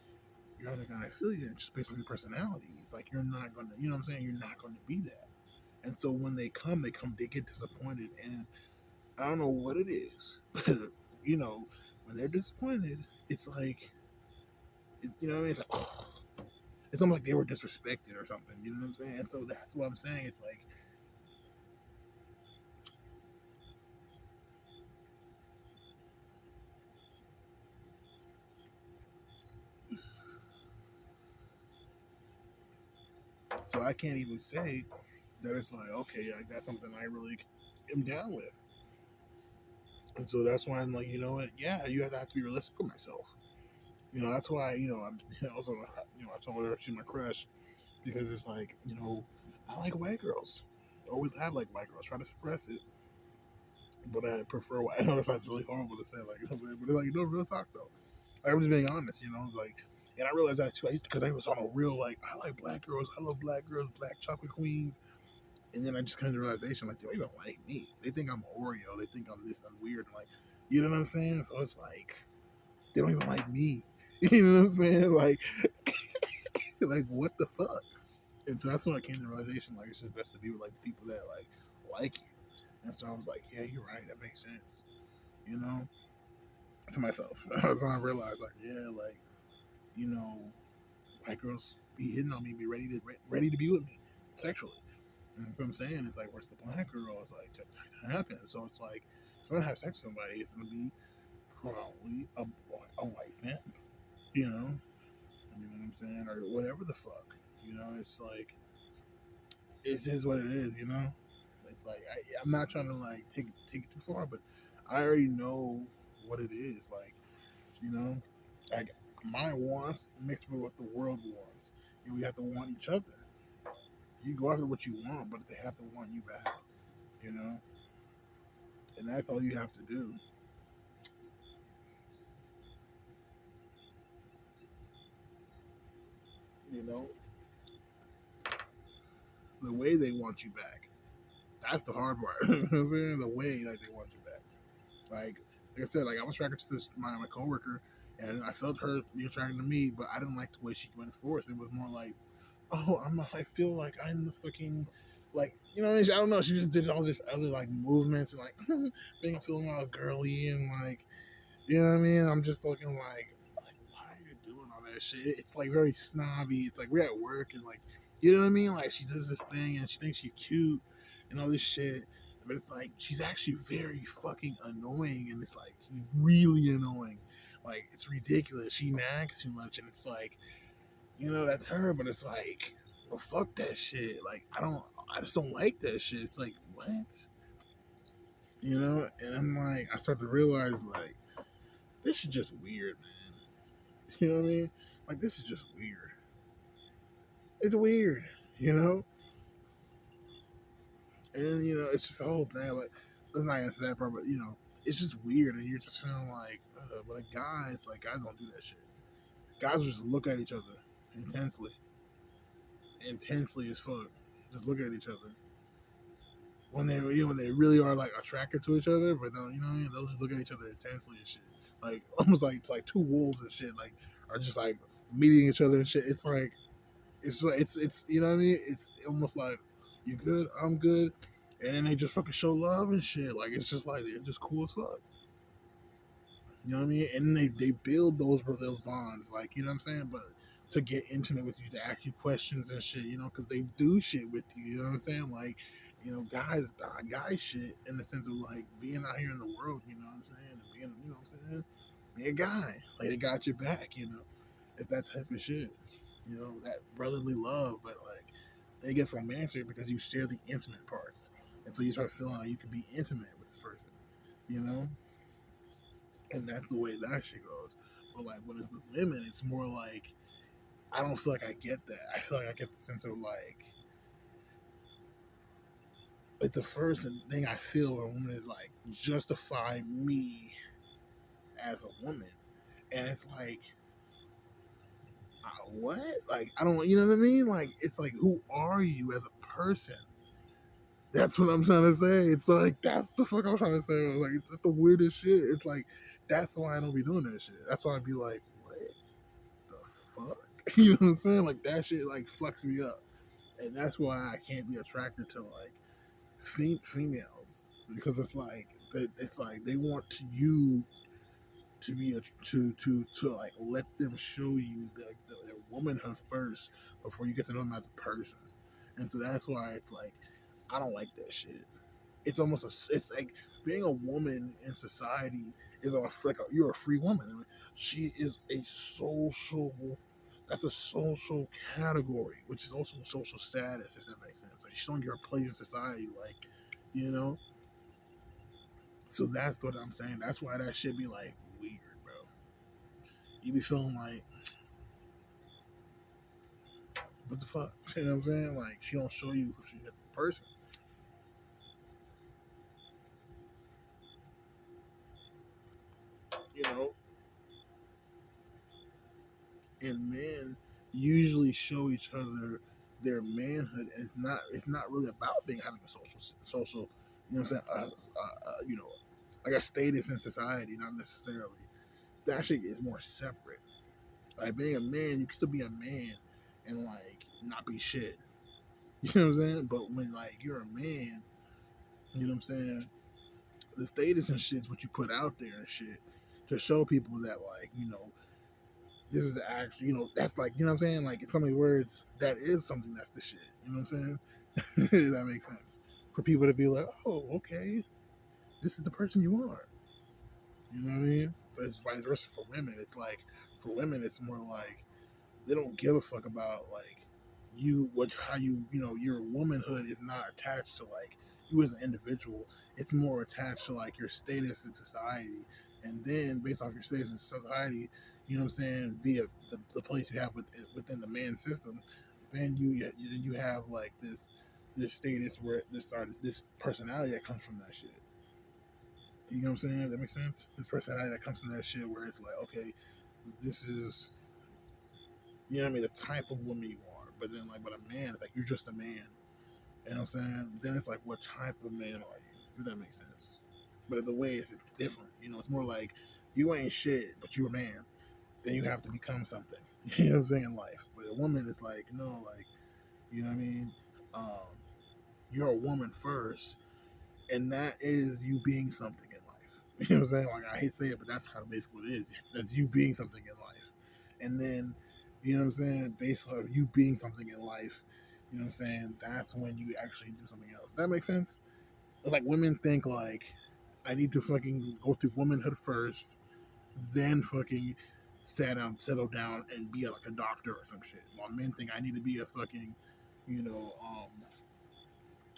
you're not gonna feel you just based on your personality. It's like you're not gonna, you know what I'm saying, you're not gonna be that. And so when they get disappointed, and I don't know what it is, but when they're disappointed, it's like, you know what I mean? It's like, oh, it's almost like they were disrespected or something. You know what I'm saying? And so that's what I'm saying. It's like, so I can't even say that it's like, okay, like that's something I really am down with. And so that's why I'm like, you know what? Yeah, you have to be realistic with myself. That's why, I'm also, I told her she's my crush because it's like, I like white girls. Always have like white girls. Try to suppress it, but I prefer white. I know that sounds really horrible to say, like, but it's like, real talk though. Like, I'm just being honest, it's like, and I realized that too. Because I was on a real like, I like black girls. I love black girls, black chocolate queens. And then I just came to the realization, like, they don't even like me. They think I'm Oreo. They think I'm this. I'm weird. Like, you know what I'm saying? So it's like they don't even like me. You know what I'm saying? Like, like what the fuck? And so that's when I came to the realization, like, it's just best to be with like the people that like you. And so I was like, yeah, you're right. That makes sense. You know, to myself. That's when I realized, like, yeah, like, you know, white girls be hitting on me, be ready to be with me sexually. And that's what I'm saying. It's like, where's the black girl? It's like, that happens. So it's like, if I'm gonna have sex with somebody, it's gonna be probably a white fan. You know what I'm saying, or whatever the fuck. It's like, it's just what it is. It's like I'm not trying to like take it too far, but I already know what it is. Like, you know, like my wants mixed with what the world wants, and we have to want each other. You go after what you want, but they have to want you back. You know, and that's all you have to do. You know, the way they want you back. That's the hard part. You know what I'm saying? The way like they want you back. Like I said, like I was attracted to this my coworker, and I felt her be attracted to me, but I didn't like the way she went forth. It was more like, oh, I feel like I'm the fucking, like, you know, I don't know. She just did all this other like movements and like being feeling all girly and like, you know what I mean. I'm just looking like why are you doing all that shit? It's like very snobby. It's like we're at work and like, you know what I mean. Like she does this thing and she thinks she's cute and all this shit. But it's like she's actually very fucking annoying, and it's like really annoying. Like it's ridiculous. She nags too much, and it's like, you know, that's her, but it's like, well, fuck that shit. Like, I just don't like that shit. It's like, what? You know? And I'm like, I start to realize, like, this is just weird, man. You know what I mean? Like, this is just weird. It's weird, you know? And, you know, it's just the whole thing. Like, let's not answer that part, but, you know, it's just weird. And you're just feeling like, but a guy, it's like, guys don't do that shit. Guys just look at each other intensely. Intensely as fuck. Just look at each other when they, you know, when they really are like attracted to each other, but you know what I mean? They'll just look at each other intensely and shit. Like almost like it's like two wolves and shit. Like are just like meeting each other and shit. It's like it's you know what I mean? It's almost like you good, I'm good, and then they just fucking show love and shit. Like it's just like they're just cool as fuck. You know what I mean? And they build those bonds, like you know what I'm saying. But to get intimate with you, to ask you questions and shit, you know, because they do shit with you. You know what I'm saying? Like, you know, guy shit in the sense of like being out here in the world. You know what I'm saying? And being, you know what I'm saying? Being a guy, like they got your back. You know, it's that type of shit. You know, that brotherly love, but like it gets romantic because you share the intimate parts, and so you start feeling like you can be intimate with this person. You know, and that's the way that shit goes. But like when it's with women, it's more like I don't feel like I get that. I feel like I get the sense of like the first thing I feel when a woman is like justify me as a woman, and it's like what? Like I don't, you know what I mean? Like it's like who are you as a person? That's what I'm trying to say. It's like that's the fuck I'm trying to say. Like it's the weirdest shit. It's like that's why I don't be doing that shit. That's why I be like, what the fuck? You know what I'm saying? Like that shit like fucks me up, and that's why I can't be attracted to like females because it's like they want you to be a, to like let them show you their womanhood first before you get to know them as a person, and so that's why it's like I don't like that shit. It's almost it's like being a woman in society is you're a free woman. She is a social. That's a social category, which is also social status, if that makes sense. Like showing your place in society, like you know. So that's what I'm saying. That's why that should be like weird, bro. You be feeling like, what the fuck? You know what I'm saying? Like she don't show you who she is as a person. You know, and men usually show each other their manhood. And it's not really about being having a social. You know what I'm saying? You know, like a status in society, not necessarily. That shit is more separate. Like being a man, you can still be a man and like not be shit. You know what I'm saying? But when like you're a man, you know what I'm saying? The status and shit's what you put out there and shit to show people that like, you know, this is the act, you know, that's like, you know what I'm saying? Like in so many words, that is something that's the shit. You know what I'm saying? Does that make sense? For people to be like, oh, okay, this is the person you are. You know what I mean? But it's vice versa for women. It's like for women, it's more like they don't give a fuck about like you, what, how you know, your womanhood is not attached to like you as an individual. It's more attached to like your status in society, and then based off your status in society, you know what I'm saying, via the place you have within the man system, then you have like this status where this personality that comes from that shit. You know what I'm saying? Does that make sense? This personality that comes from that shit where it's like, okay, this is, you know what I mean, the type of woman you are. But then like, but a man, it's like you're just a man. You know what I'm saying? Then it's like, what type of man are you? If that makes sense. But the way it's different. You know, it's more like you ain't shit, but you're a man. Then you have to become something. You know what I'm saying? In life. But a woman is like, no, like, you know what I mean? Um, you're a woman first, and that is you being something in life. You know what I'm saying? Like I hate to say it, but that's kind of basically what it is. That's you being something in life, and then you know what I'm saying. Based on you being something in life, you know what I'm saying. That's when you actually do something else. That makes sense. It's like women think like I need to fucking go through womanhood first, then fucking settle down and be like a doctor or some shit. While men think I need to be a fucking, you know,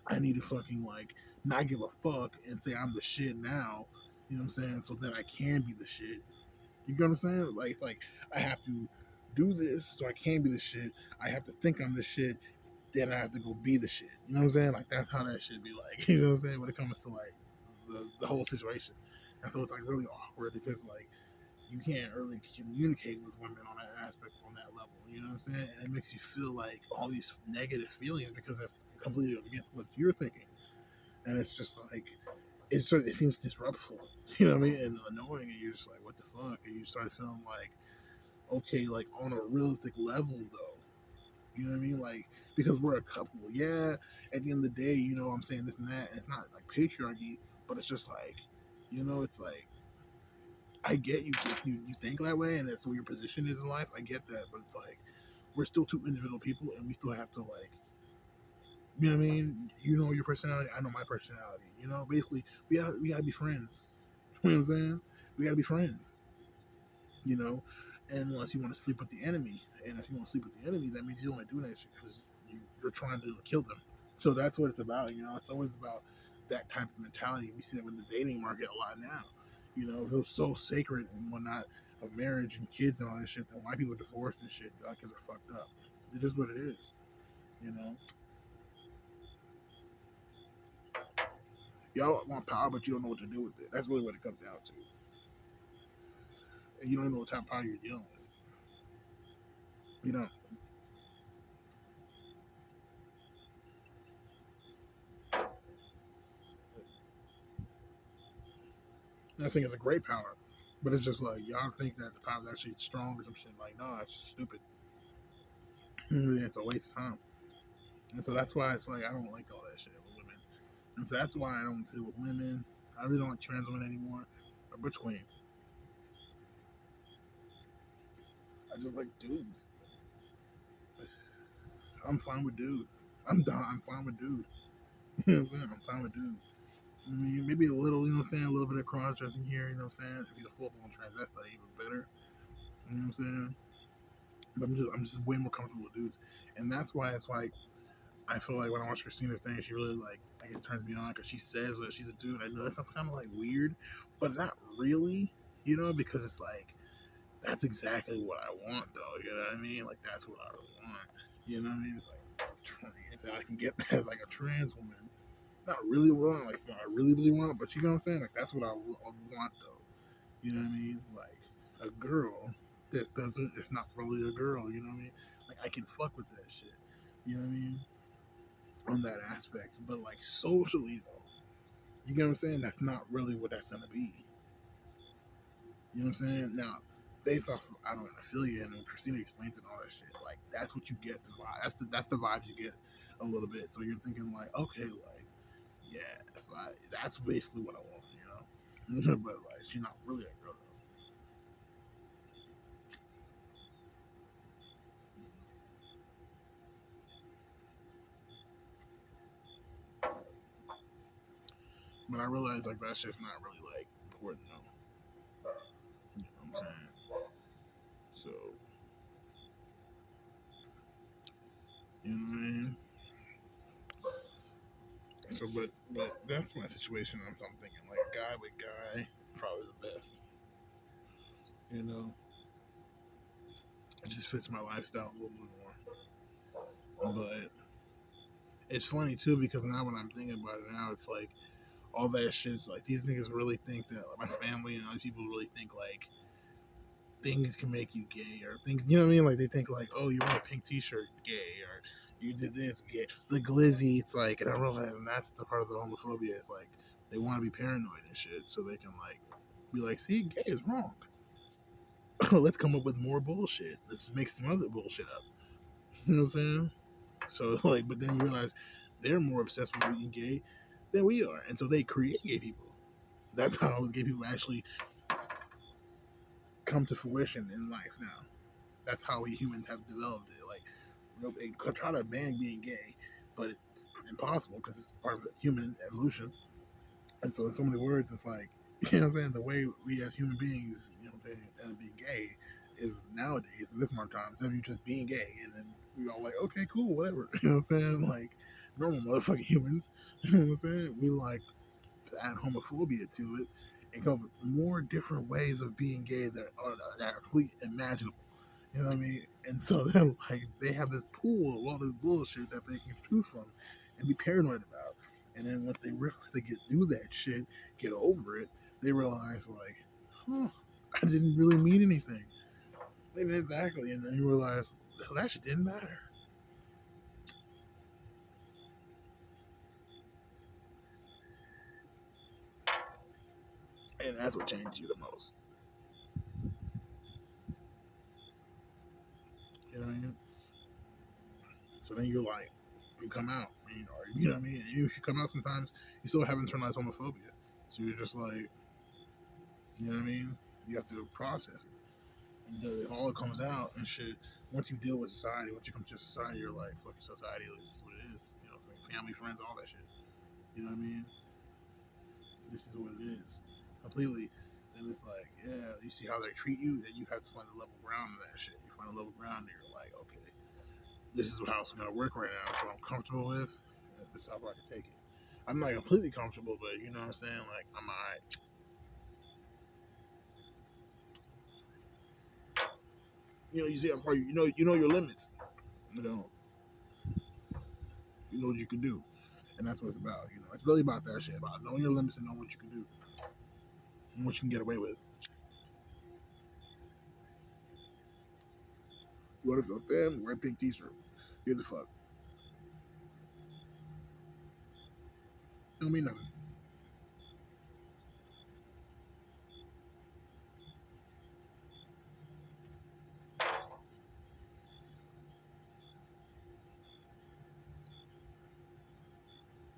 I need to fucking like not give a fuck and say I'm the shit now. You know what I'm saying? So then I can be the shit. You know what I'm saying? Like it's like I have to do this so I can be the shit. I have to think I'm the shit. Then I have to go be the shit. You know what I'm saying? Like that's how that should be like. You know what I'm saying? When it comes to like the whole situation. And so it's like really awkward because like you can't really communicate with women on that aspect on that level. You know what I'm saying? And it makes you feel like all these negative feelings because that's completely against what you're thinking. And it's just like it seems disruptful, you know what I mean, and annoying, and you're just like, what the fuck? And you start feeling like, okay, like on a realistic level though, you know what I mean, like because we're a couple, yeah. At the end of the day, you know, I'm saying this and that, and it's not like patriarchy, but it's just like, you know, it's like I get you think that way, and that's where your position is in life. I get that, but it's like we're still two individual people, and we still have to like, you know what I mean? You know your personality, I know my personality. You know, basically, we gotta be friends. You know what I'm saying? We gotta be friends. You know, unless you want to sleep with the enemy, and if you want to sleep with the enemy, that means you don't want to do that shit because you're trying to kill them. So that's what it's about. You know, it's always about that type of mentality. We see that with the dating market a lot now. You know, it feels so sacred and whatnot of marriage and kids and all that shit that white people divorce and shit because they're fucked up. It is what it is. You know, y'all want power, but you don't know what to do with it. That's really what it comes down to. And you don't know what type of power you're dealing with. You know, and I think it's a great power, but it's just like y'all think that the power is actually strong or some shit. Like, no, it's just stupid. It's a waste of time. And so that's why it's like I don't like all that shit with women. And so that's why I don't deal with women. I really don't like trans women anymore or butch queens. I just like dudes. I'm fine with dude. I'm done. I'm fine with dude. You know what I'm saying? I'm fine with dude. I mean, maybe a little, you know what I'm saying? A little bit of cross dressing here, you know what I'm saying? If he's a full blown transvestite, even better. You know what I'm saying? But I'm just way more comfortable with dudes. And that's why it's like, I feel like when I watch Christina's thing, she really, like, I guess turns me on because she says that she's a dude. I know that sounds kind of like weird, but not really, you know, because it's like, that's exactly what I want, though. You know what I mean? Like, that's what I really want. You know what I mean? It's like, if I can get that, like a trans woman, not really want, like, I really, really want, but you know what I'm saying? Like, that's what I want, though. You know what I mean? Like, a girl that doesn't, it's not really a girl, you know what I mean? Like, I can fuck with that shit. You know what I mean? On that aspect. But, like, socially, though, you get what I'm saying? That's not really what that's gonna be. You know what I'm saying? Now, based off, of, I don't know, affiliate and Christina explains it and all that shit. Like that's what you get. The vibe. That's the vibes you get a little bit. So you're thinking like, okay, like yeah, if I, that's basically what I want, you know. But like, she's not really a girl though. But I realize like that's just not really like important though. You know what I'm saying? So you know what I mean? So, but that's my situation. I'm thinking like guy with guy, probably the best. You know, it just fits my lifestyle a little bit more. But it's funny too because now when I'm thinking about it now, it's like all that shit's like these niggas really think that like, my family and other people really think like things can make you gay or things, you know what I mean? Like they think like, oh, you wear a pink T-shirt, gay, or you did this, gay. The glizzy, it's like, and I realize, and that's the part of the homophobia. It's like they want to be paranoid and shit, so they can like be like, see, gay is wrong. Let's come up with more bullshit. Let's make some other bullshit up. You know what I'm saying? So like, but then you realize they're more obsessed with being gay than we are, and so they create gay people. That's how gay people actually come to fruition in life now. That's how we humans have developed it. Like, they could try to ban being gay, but it's impossible because it's part of the human evolution. And so, in so many words, it's like, you know what I'm saying? The way we as human beings, you know, end up being gay is nowadays, in this modern time, instead of you just being gay, and then we all like, okay, cool, whatever. You know what I'm saying? Like, normal motherfucking humans, you know what I'm saying? We like add homophobia to it and come up with more different ways of being gay that are completely imaginable. You know what I mean? And so then, like, they have this pool of all this bullshit that they can choose from and be paranoid about. And then once they realize they get through that shit, get over it, they realize, like, huh, I didn't really mean anything. And exactly. And then you realize, hell, that shit didn't matter. And that's what changes you the most. You know what I mean? So then you're like, you come out, or you know what I mean? And you come out sometimes, you still have internalized homophobia. So you're just like, you know what I mean? You have to process it. It all comes out and shit. Once you deal with society, once you come to society, you're like, fuck your society, this is what it is. You know, family, friends, all that shit. You know what I mean? This is what it is. Completely. Then it's like, yeah, you see how they treat you, then you have to find the level ground of that shit. You find a level ground and you're like, okay, this is how it's gonna work right now. That's what I'm comfortable with. This is how I can take it. I'm not completely comfortable, but you know what I'm saying? Like, I'm alright. You know, you see how far you know your limits. You know, you know what you can do. And that's what it's about. You know, it's really about that shit, about knowing your limits and knowing what you can do and what you can get away with. You want to feel fam? Wear a pink T-shirt. Get the fuck. Don't mean nothing.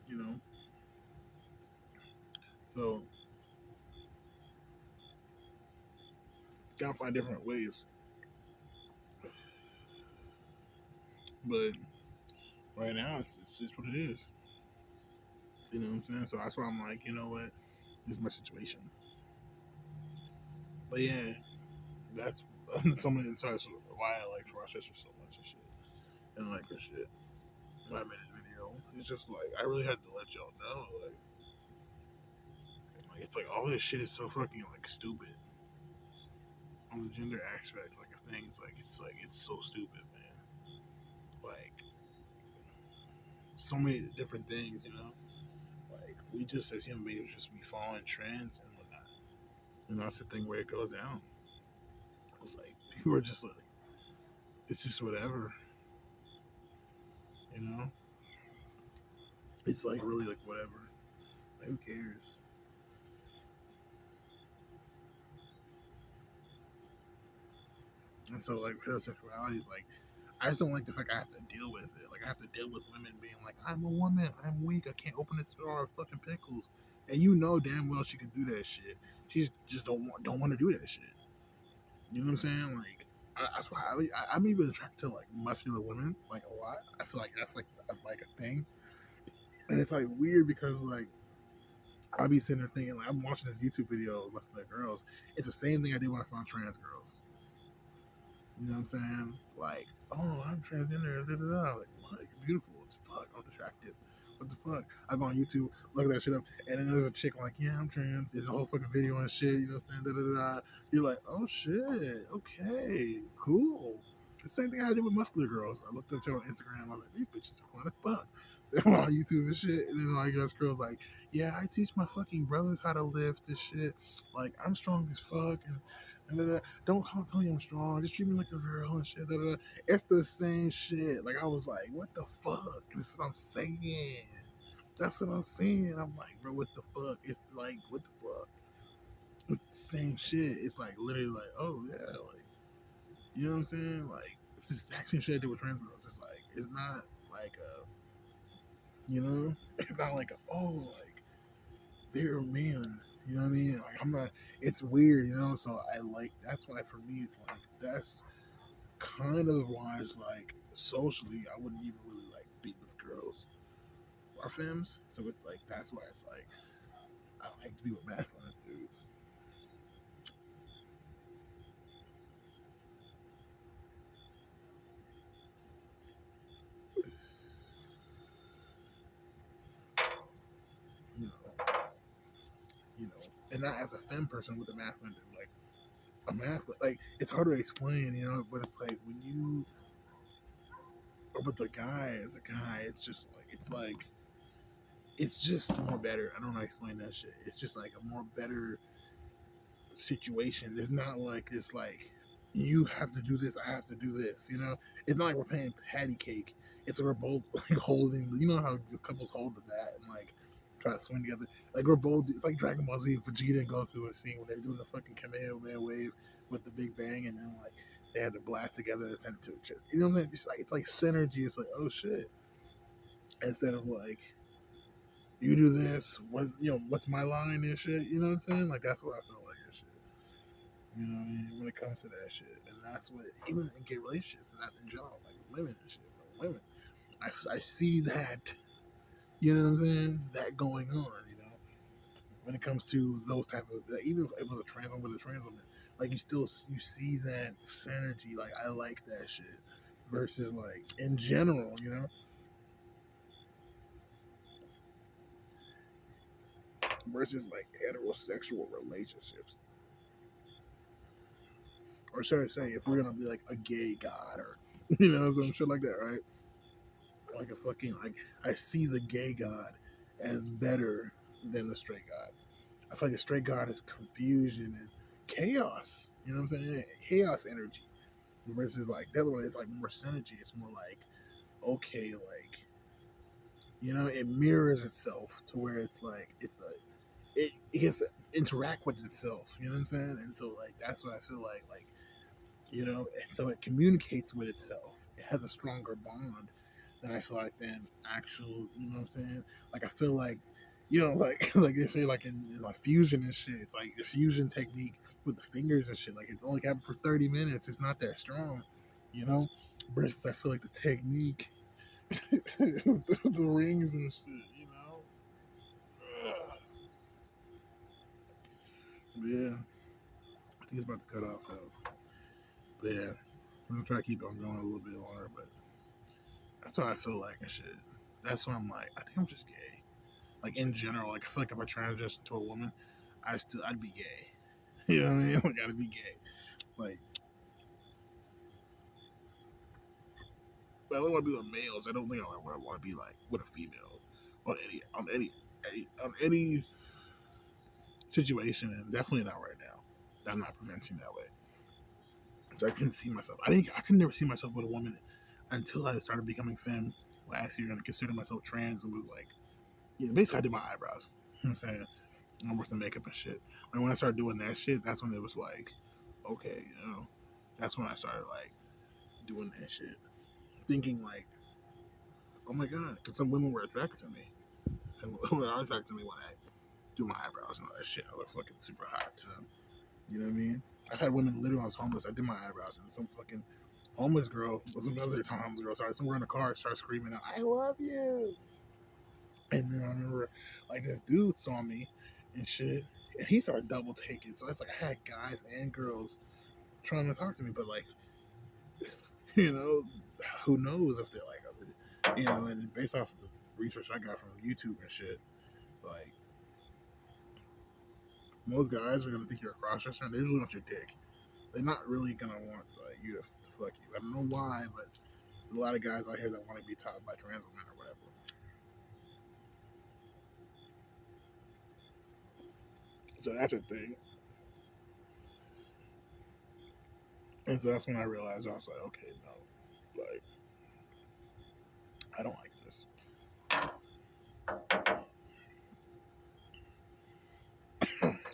You know. So gotta find different ways. But right now, it's just what it is. You know what I'm saying? So that's why I'm like, you know what? This is my situation. But yeah, that's some of the insights why I like Rochester so much and shit. And like her shit. When I made this video, it's just like I really had to let y'all know, like it's like all this shit is so fucking like stupid on the gender aspect, like of things, like it's so stupid, man. Like so many different things, you know. Like we just as human beings just be following trends and whatnot. And that's the thing where it goes down. It's like people are just like, it's just whatever, you know. It's like really like whatever. Like, who cares? And so like heterosexuality is like I just don't like the fact I have to deal with it. Like I have to deal with women being like, I'm a woman, I'm weak, I can't open this jar of fucking pickles. And you know damn well she can do that shit. She just don't want to do that shit. You know what I'm saying? Like that's why I'm even attracted to like muscular women like a lot. I feel like that's like a thing, and it's like weird because like I'll be sitting there thinking like I'm watching this YouTube video of muscular girls. It's the same thing I did when I found trans girls. You know what I'm saying? Like, oh, I'm transgender. Da, da, da. Like, what? You're beautiful as fuck. I'm attractive. what the fuck? I go on YouTube, look that shit up, and then there's a chick like, yeah, I'm trans. There's a whole fucking video and shit. You know what I'm saying? Da da da. You're like, oh shit, okay, cool. The same thing I did with muscular girls. I looked up on Instagram. I was like, these bitches are fun as fuck. They're on YouTube and shit. And then like us girls like, yeah, I teach my fucking brothers how to lift and shit. Like I'm strong as fuck and don't tell me I'm strong. Just treat me like a girl and shit. Da, da, da. It's the same shit. Like I was like, what the fuck? This is what I'm saying. That's what I'm saying. I'm like, bro, what the fuck? It's like, what the fuck? It's the same shit. It's like literally like, oh yeah, like you know what I'm saying? Like it's the exact same shit I did with trans girls. It's like it's not like a it's not like a like they're a man. You know what I mean? Like I'm not. It's weird, So I like that's why for me it's like that's kind of why it's like socially I wouldn't even really like be with girls or femmes. So it's like that's why it's like I like to be with masculine dudes. You know, and not as a femme person with a masculine dude. Like a masculine, like it's hard to explain, but it's like when you or with the guy as a guy, it's just more better. I don't know how to explain that shit. It's just like a more better situation. It's not like it's like you have to do this, I have to do this. It's not like we're playing patty cake. It's like we're both like holding. You know how couples hold the bat and like try to swing together. Like we're both. It's like Dragon Ball Z, Vegeta and Goku were seeing when they're doing the fucking Kamehameha wave with the Big Bang, and then like they had to blast together and send it to the chest. You know what I'm saying? It's like synergy. It's like oh shit. Instead of like you do this, what's my line and shit. You know what I'm saying? Like that's what I feel like and shit. You know what I mean? When it comes to that shit. And that's what, even in gay relationships, and that's in general, like women and shit. Like women. I see that, you know what I'm saying? That going on. When it comes to those type of, like, even if it was a trans woman with a trans woman, like you see that synergy. Like, I like that shit. Versus, like, in general, versus, like, heterosexual relationships. Or should I say, if we're gonna be like a gay god or, some shit like that, right? Like a fucking like I see the gay god as better than the straight god. I feel like the straight god is confusion and chaos. You know what I'm saying? Chaos energy. Versus like the other one is like more synergy. It's more like okay, like it mirrors itself to where it's like it gets to interact with itself. You know what I'm saying? And so like that's what I feel like so it communicates with itself. It has a stronger bond than I feel like than actual, what I'm saying? Like I feel like, like like they say like in like fusion and shit, it's like the fusion technique with the fingers and shit, like it's only happened for 30 minutes, it's not that strong, you know? Versus I feel like the technique the rings and shit. Yeah. I think it's about to cut off though. But yeah. I'm gonna try to keep on going a little bit longer, but that's what I feel like and shit. That's what I'm like. I think I'm just gay. Like in general, like I feel like if I transition to a woman, I'd be gay. You know what I mean? Like I'd be gay. Like, but I only want to be with males. I don't think I want to be like with a female on any situation, and definitely not right now. I'm not preventing that way. So I couldn't see myself. I could never see myself with a woman until I started becoming femme last year and I considered myself trans and was like, basically I did my eyebrows. You know what I'm saying? I worked the makeup and shit. And when I started doing that shit, that's when it was like, okay, that's when I started like doing that shit, thinking like, oh my god, because some women were attracted to me, and women are attracted to me when I do my eyebrows and all that shit. I look fucking super hot to them. You know what I mean? I had women literally when I was homeless. I did my eyebrows, and some fucking homeless girl, was another time homeless girl, sorry, somewhere in the car, started screaming out, "I love you!" And then I remember like this dude saw me and shit, and he started double taking. So it's like I had guys and girls trying to talk to me, but like, you know, who knows if they're like, and based off of research I got from YouTube and shit. Like most guys are gonna think you're a crossdresser, and they usually want your dick. They're not really gonna want you to fuck you. I don't know why, but there's a lot of guys out here that want to be taught by trans women or whatever. So that's a thing. And so that's when I realized I was like, okay, no, like I don't like this. I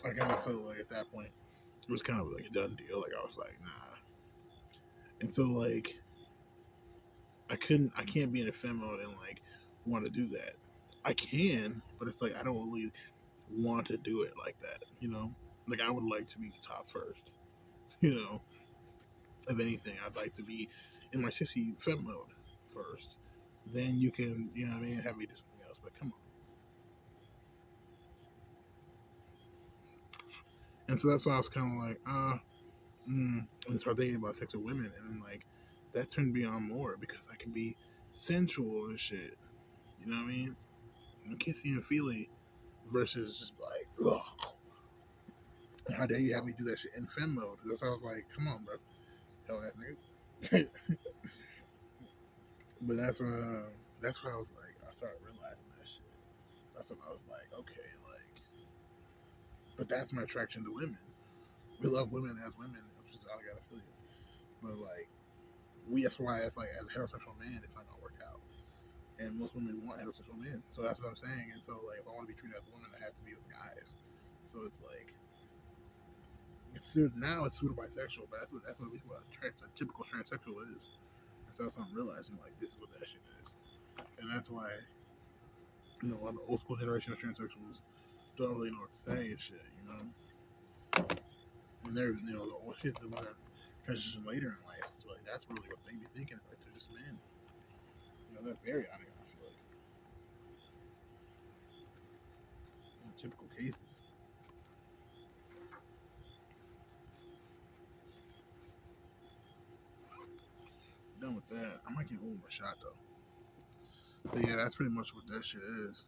kind of felt like at that point it was kind of like a done deal. Like I was like, nah. And so like I can't be in a fem mode and like want to do that. I can, but it's like I don't really want to do it like that. Like I would like to be top first. You know, if anything, I'd like to be in my sissy fem mode first. Then you can, you know what I mean, have me do something else. But come on. And so that's why I was kind of like, and start thinking about sex with women, and then like that turned me on more because I can be sensual and shit. You know what I mean? And kissy and feely versus just like, ugh, how dare you have me do that shit in fem mode? That's why I was like, come on, bro, hell ass nigga. But that's why I was like, I started realizing that shit. That's when I was like, okay, like, but that's my attraction to women. We love women as women, which is all I gotta feel you. But like, that's why it's like as a heterosexual man, it's not gonna work out. And most women want heterosexual men, so that's what I'm saying. And so like, if I want to be treated as a woman, I have to be with guys. So it's like, now it's pseudo bisexual, but that's what a typical transsexual is. And so that's what I'm realizing. Like, this is what that shit is, and that's why a lot of old school generation of transsexuals don't really know what to say and shit. And they're the old shit they want to transition later in life. So like, that's really what they be thinking. Like they're just men. They're very out of it. I feel like typical cases. Done with that. I might get one more shot though. But yeah, that's pretty much what that shit is.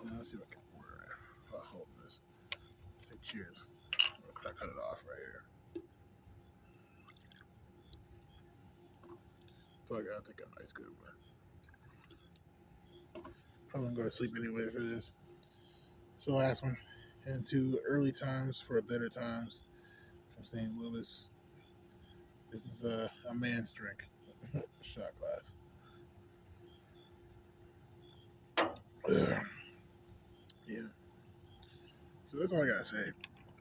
Let's see if I can order it. I'll hold this. Say cheers. I cut it off right here. Fuck, I think a nice good one. I'm gonna go to sleep anyway for this. So last one. Into early times for better times from St. Louis. This is a man's drink. Shot glass. Yeah. So that's all I gotta say.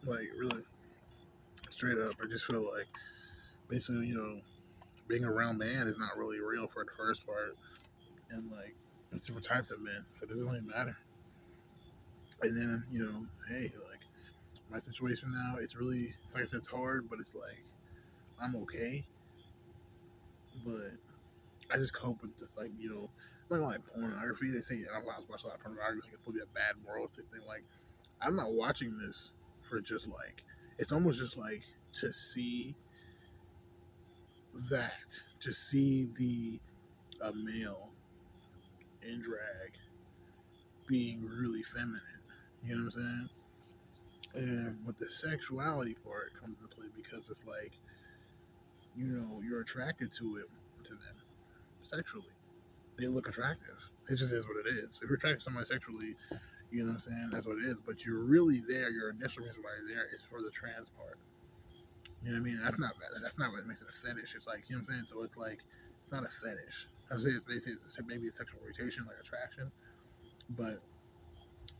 Like really, straight up, I just feel like basically, being around man is not really real for the first part, and like there's different types of men, so it doesn't really matter. And then hey, like my situation now, it's like I said, it's hard, but it's like I'm okay, but I just cope with this, like like pornography. They say I watch a lot of pornography. Like it's supposed to be a bad moralistic thing. Like I'm not watching this for just like it's almost just like to see to see the a male in drag being really feminine. You know what I'm saying? And with the sexuality part comes into play because it's like you're attracted to them sexually. They look attractive. It just is what it is. If you're attracted to somebody sexually, you know what I'm saying? That's what it is. But you're really there. Your initial reason why you're there is for the trans part. You know what I mean? That's not what makes it a fetish. It's like, you know what I'm saying? So it's like it's not a fetish. I say it's basically maybe it's sexual rotation, like attraction, but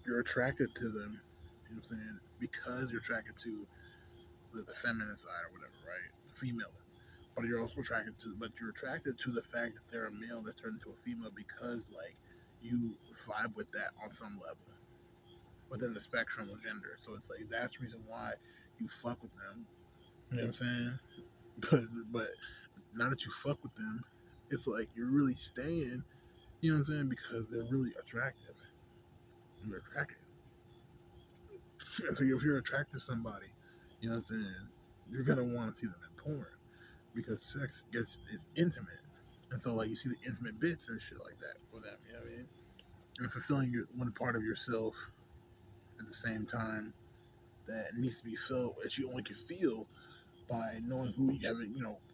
you're attracted to them. You know what I'm saying? Because you're attracted to the feminine side or whatever, right? The female. But you're attracted to the fact that they're a male that turned into a female because like you vibe with that on some level within the spectrum of gender. So it's like that's the reason why you fuck with them. You know what I'm saying? But now that you fuck with them, it's like you're really staying. You know what I'm saying? Because they're really attractive. You're attracted. So if you're attracted to somebody, you know what I'm saying? You're gonna want to see them in porn because sex is intimate, and so like you see the intimate bits and shit like that with them. You know what I mean? and fulfilling your one part of yourself at the same time that needs to be felt that you only can feel by knowing who you have.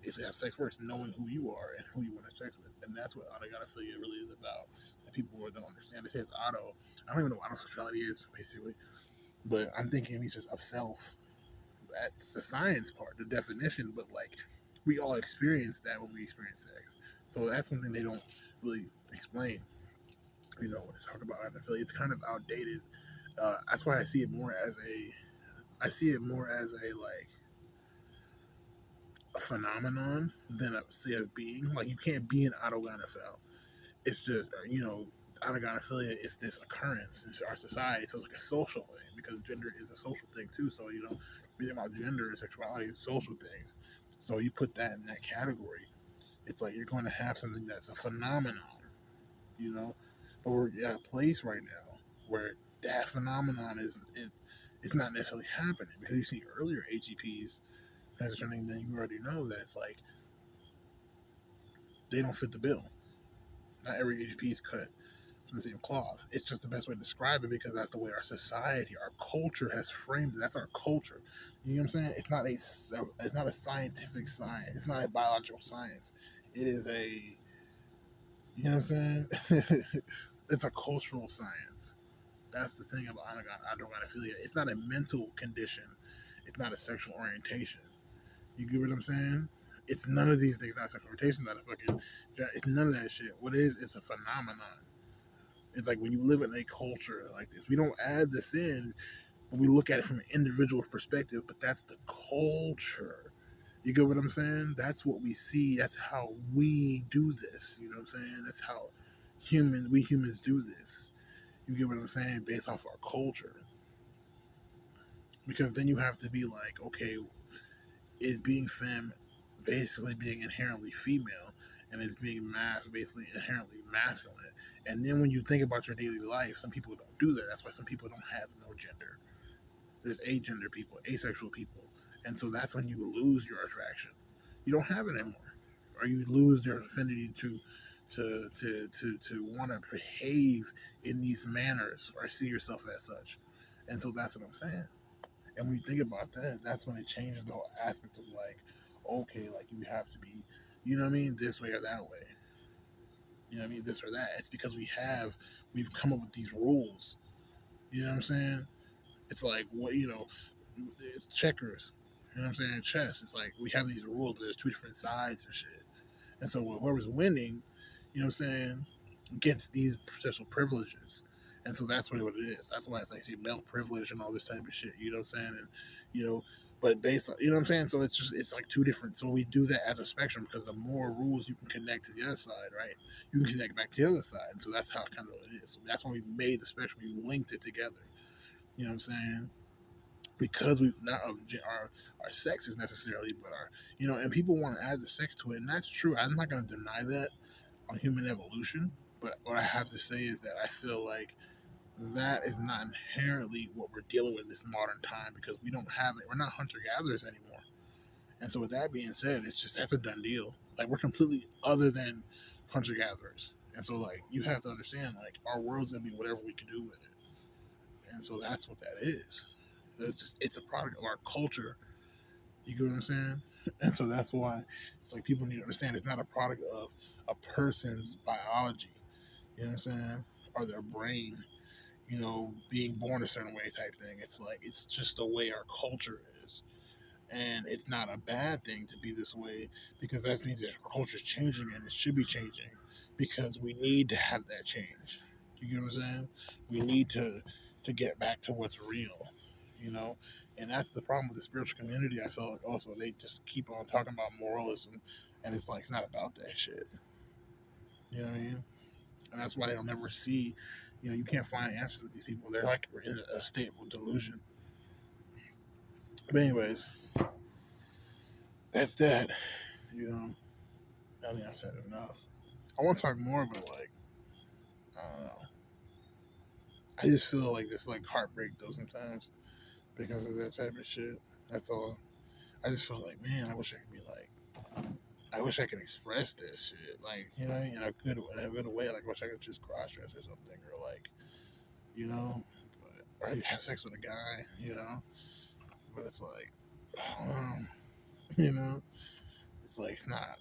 It's how sex works, knowing who you are and who you want to have sex with, and that's what autogynephilia really is about. That people don't understand. It says auto. I don't even know what autosexuality is basically, but I'm thinking it's just of self. That's the science part, the definition, but like we all experience that when we experience sex. So that's one thing they don't really explain. When they talk about autogynephilia, it's kind of outdated. That's why I see it more as a phenomenon than say a being. Like you can't be an autogynephile. It's just autogynephilia is this occurrence in our society. So it's like a social thing because gender is a social thing too. So reading about gender and sexuality is social things. So you put that in that category. It's like you're going to have something that's a phenomenon, you know. But we're at a place right now where that phenomenon is it's not necessarily happening because you see earlier AGPs transitioning, then you already know that it's like they don't fit the bill. Not every AGP is cut from the same cloth. It's just the best way to describe it because that's the way our society, our culture has framed it. That's our culture. You know what I'm saying? It's not a scientific science. It's not a biological science. It is a you know what I'm saying? It's a cultural science. That's the thing about autogynephilia. It's not a mental condition. It's not a sexual orientation. You get what I'm saying? It's none of these things. Not sexual orientation. Not a fucking. It's none of that shit. What it is? It's a phenomenon. It's like when you live in a culture like this, we don't add this in, but we look at it from an individual perspective. But that's the culture. You get what I'm saying? That's what we see. That's how we do this. You know what I'm saying? That's how we humans do this. You get what I'm saying? Based off our culture. Because then you have to be like, okay, is being femme basically being inherently female, and is being basically inherently masculine. And then when you think about your daily life, some people don't do that. That's why some people don't have no gender. There's agender people, asexual people, and so that's when you lose your attraction. You don't have it anymore, or you lose your affinity to want to behave in these manners or see yourself as such. And so that's what I'm saying. And when you think about that, that's when it changes the whole aspect of like, okay, like you have to be, you know what I mean, this way or that way. You know what I mean, this or that. It's because we've come up with these rules. You know what I'm saying? It's like it's checkers. You know what I'm saying? Chess. It's like we have these rules, but there's two different sides and shit. And so whoever's winning, you know what I'm saying, gets these special privileges. And so that's what it is. That's why it's like male privilege and all this type of shit. You know what I'm saying? And you know, but based on you know what I'm saying. So it's like two different. So we do that as a spectrum because the more rules you can connect to the other side, right? You can connect back to the other side. And so that's how kind of it is. So that's why we made the spectrum. We linked it together. You know what I'm saying? Because we not our sexes necessarily, but our and people want to add the sex to it, and that's true. I'm not going to deny that on human evolution, but what I have to say is that I feel like that is not inherently what we're dealing with this modern time because we don't have it. We're not hunter gatherers anymore, and so with that being said, it's just that's a done deal. Like we're completely other than hunter gatherers, and so like you have to understand like our world's gonna be whatever we can do with it, and so that's what that is. It's a product of our culture. You get what I'm saying? And so that's why it's like people need to understand it's not a product of a person's biology. You know what I'm saying? Or their brain, being born a certain way type thing. It's like it's just the way our culture is. And it's not a bad thing to be this way because that means that our culture is changing and it should be changing because we need to have that change. You get what I'm saying? We need to get back to what's real, you know? And that's the problem with the spiritual community. I feel like also they just keep on talking about moralism and it's like it's not about that shit. You know what I mean? And that's why they'll never see, you can't find answers with these people. They're like in a state of delusion. But anyways, that's that. You know, I think I've said enough. I want to talk more, but like, I don't know. I just feel like this like heartbreak though sometimes because of that type of shit. That's all. I just feel like, man, I wish I could be like I wish I could express this shit, like, in a good way. Like, I wish I could just cross dress or something, or like, you know, or have sex with a guy, But it's like, um, you know, it's like it's not,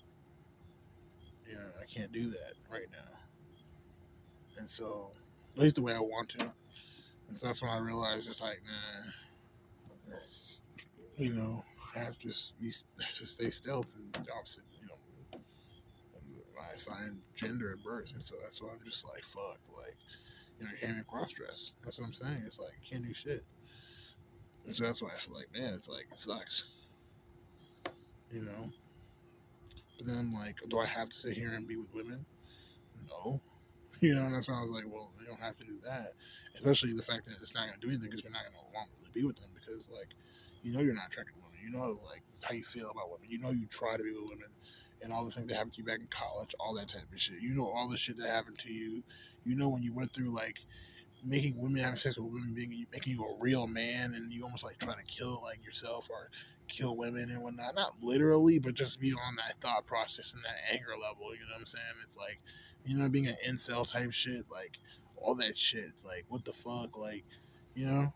I can't do that right now, and so at least the way I want to. And so that's when I realized it's like, nah, I have to just stay stealth and the opposite, my assigned gender at birth, and so that's why I'm just like, fuck, like, you can't even cross dress. That's what I'm saying. It's like you can't do shit. And so that's why I feel like, man, it's like it sucks, you know. But then I'm like, do I have to sit here and be with women? No. And that's why I was like, well, you don't have to do that. Especially the fact that it's not gonna do anything because you're not gonna want to be with them because like, you're not attracted to women. Like it's how you feel about women. You try to be with women, and all the things that happened to you back in college, all that type of shit. All the shit that happened to you. When you went through like making women having sex with women making you a real man, and you almost like trying to kill like yourself or kill women and whatnot. Not literally, but just be on that thought process and that anger level. You know what I'm saying? It's like, being an incel type shit, like all that shit. It's like, what the fuck, like, you know.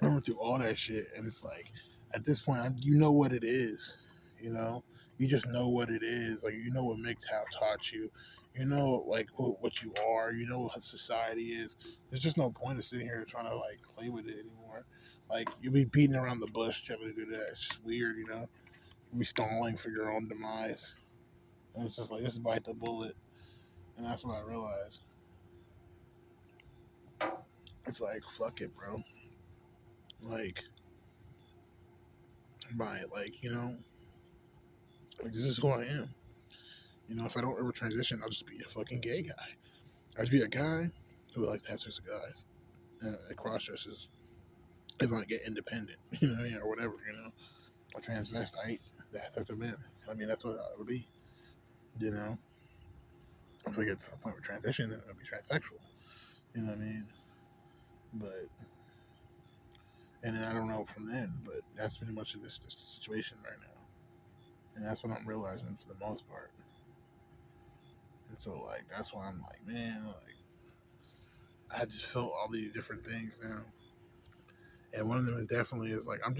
I went through all that shit, and it's like, at this point, you know what it is. You know, you just know what it is. Like, what MGTOW taught you. Like what you are. What society is. There's just no point of sitting here trying to like play with it anymore. Like, you'll be beating around the bush trying to do that. It's just weird, You'll be stalling for your own demise, and it's just like, just bite the bullet. And that's what I realized. It's like, fuck it, bro. Like, buy it. Like, this is who I am. If I don't ever transition, I'll just be a fucking gay guy. I'll just be a guy who likes to have sex with guys and cross dresses if I get independent, or whatever, a transvestite that has sex with men. I mean, that's what I would be, you know. If I get to the point of transition, then I'll be transsexual, you know what I mean? But, and then I don't know from then, but that's pretty much this situation right now. And that's what I'm realizing for the most part. And so, like, that's why I'm like, man, like, I just felt all these different things now. And one of them is definitely is like, and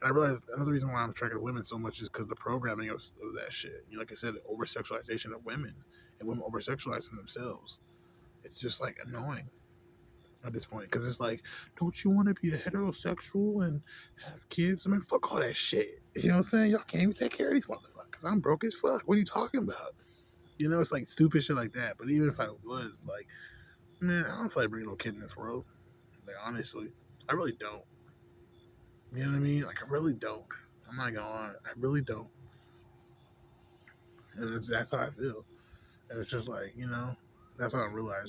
I realized another reason why I'm attracted to women so much is because the programming of that shit. Like I said, the over sexualization of women and women over sexualizing themselves. It's just like annoying at this point because it's like, don't you want to be a heterosexual and have kids? I mean, fuck all that shit. You know what I'm saying? Y'all can't even take care of these motherfuckers. I'm broke as fuck. What are you talking about? It's like stupid shit like that. But even if I was like, man, I don't feel like bringing no kid in this world. Like, honestly, I really don't. You know what I mean? Like, I really don't. I'm not gonna lie. I really don't. And that's how I feel. And it's just like, that's how I realize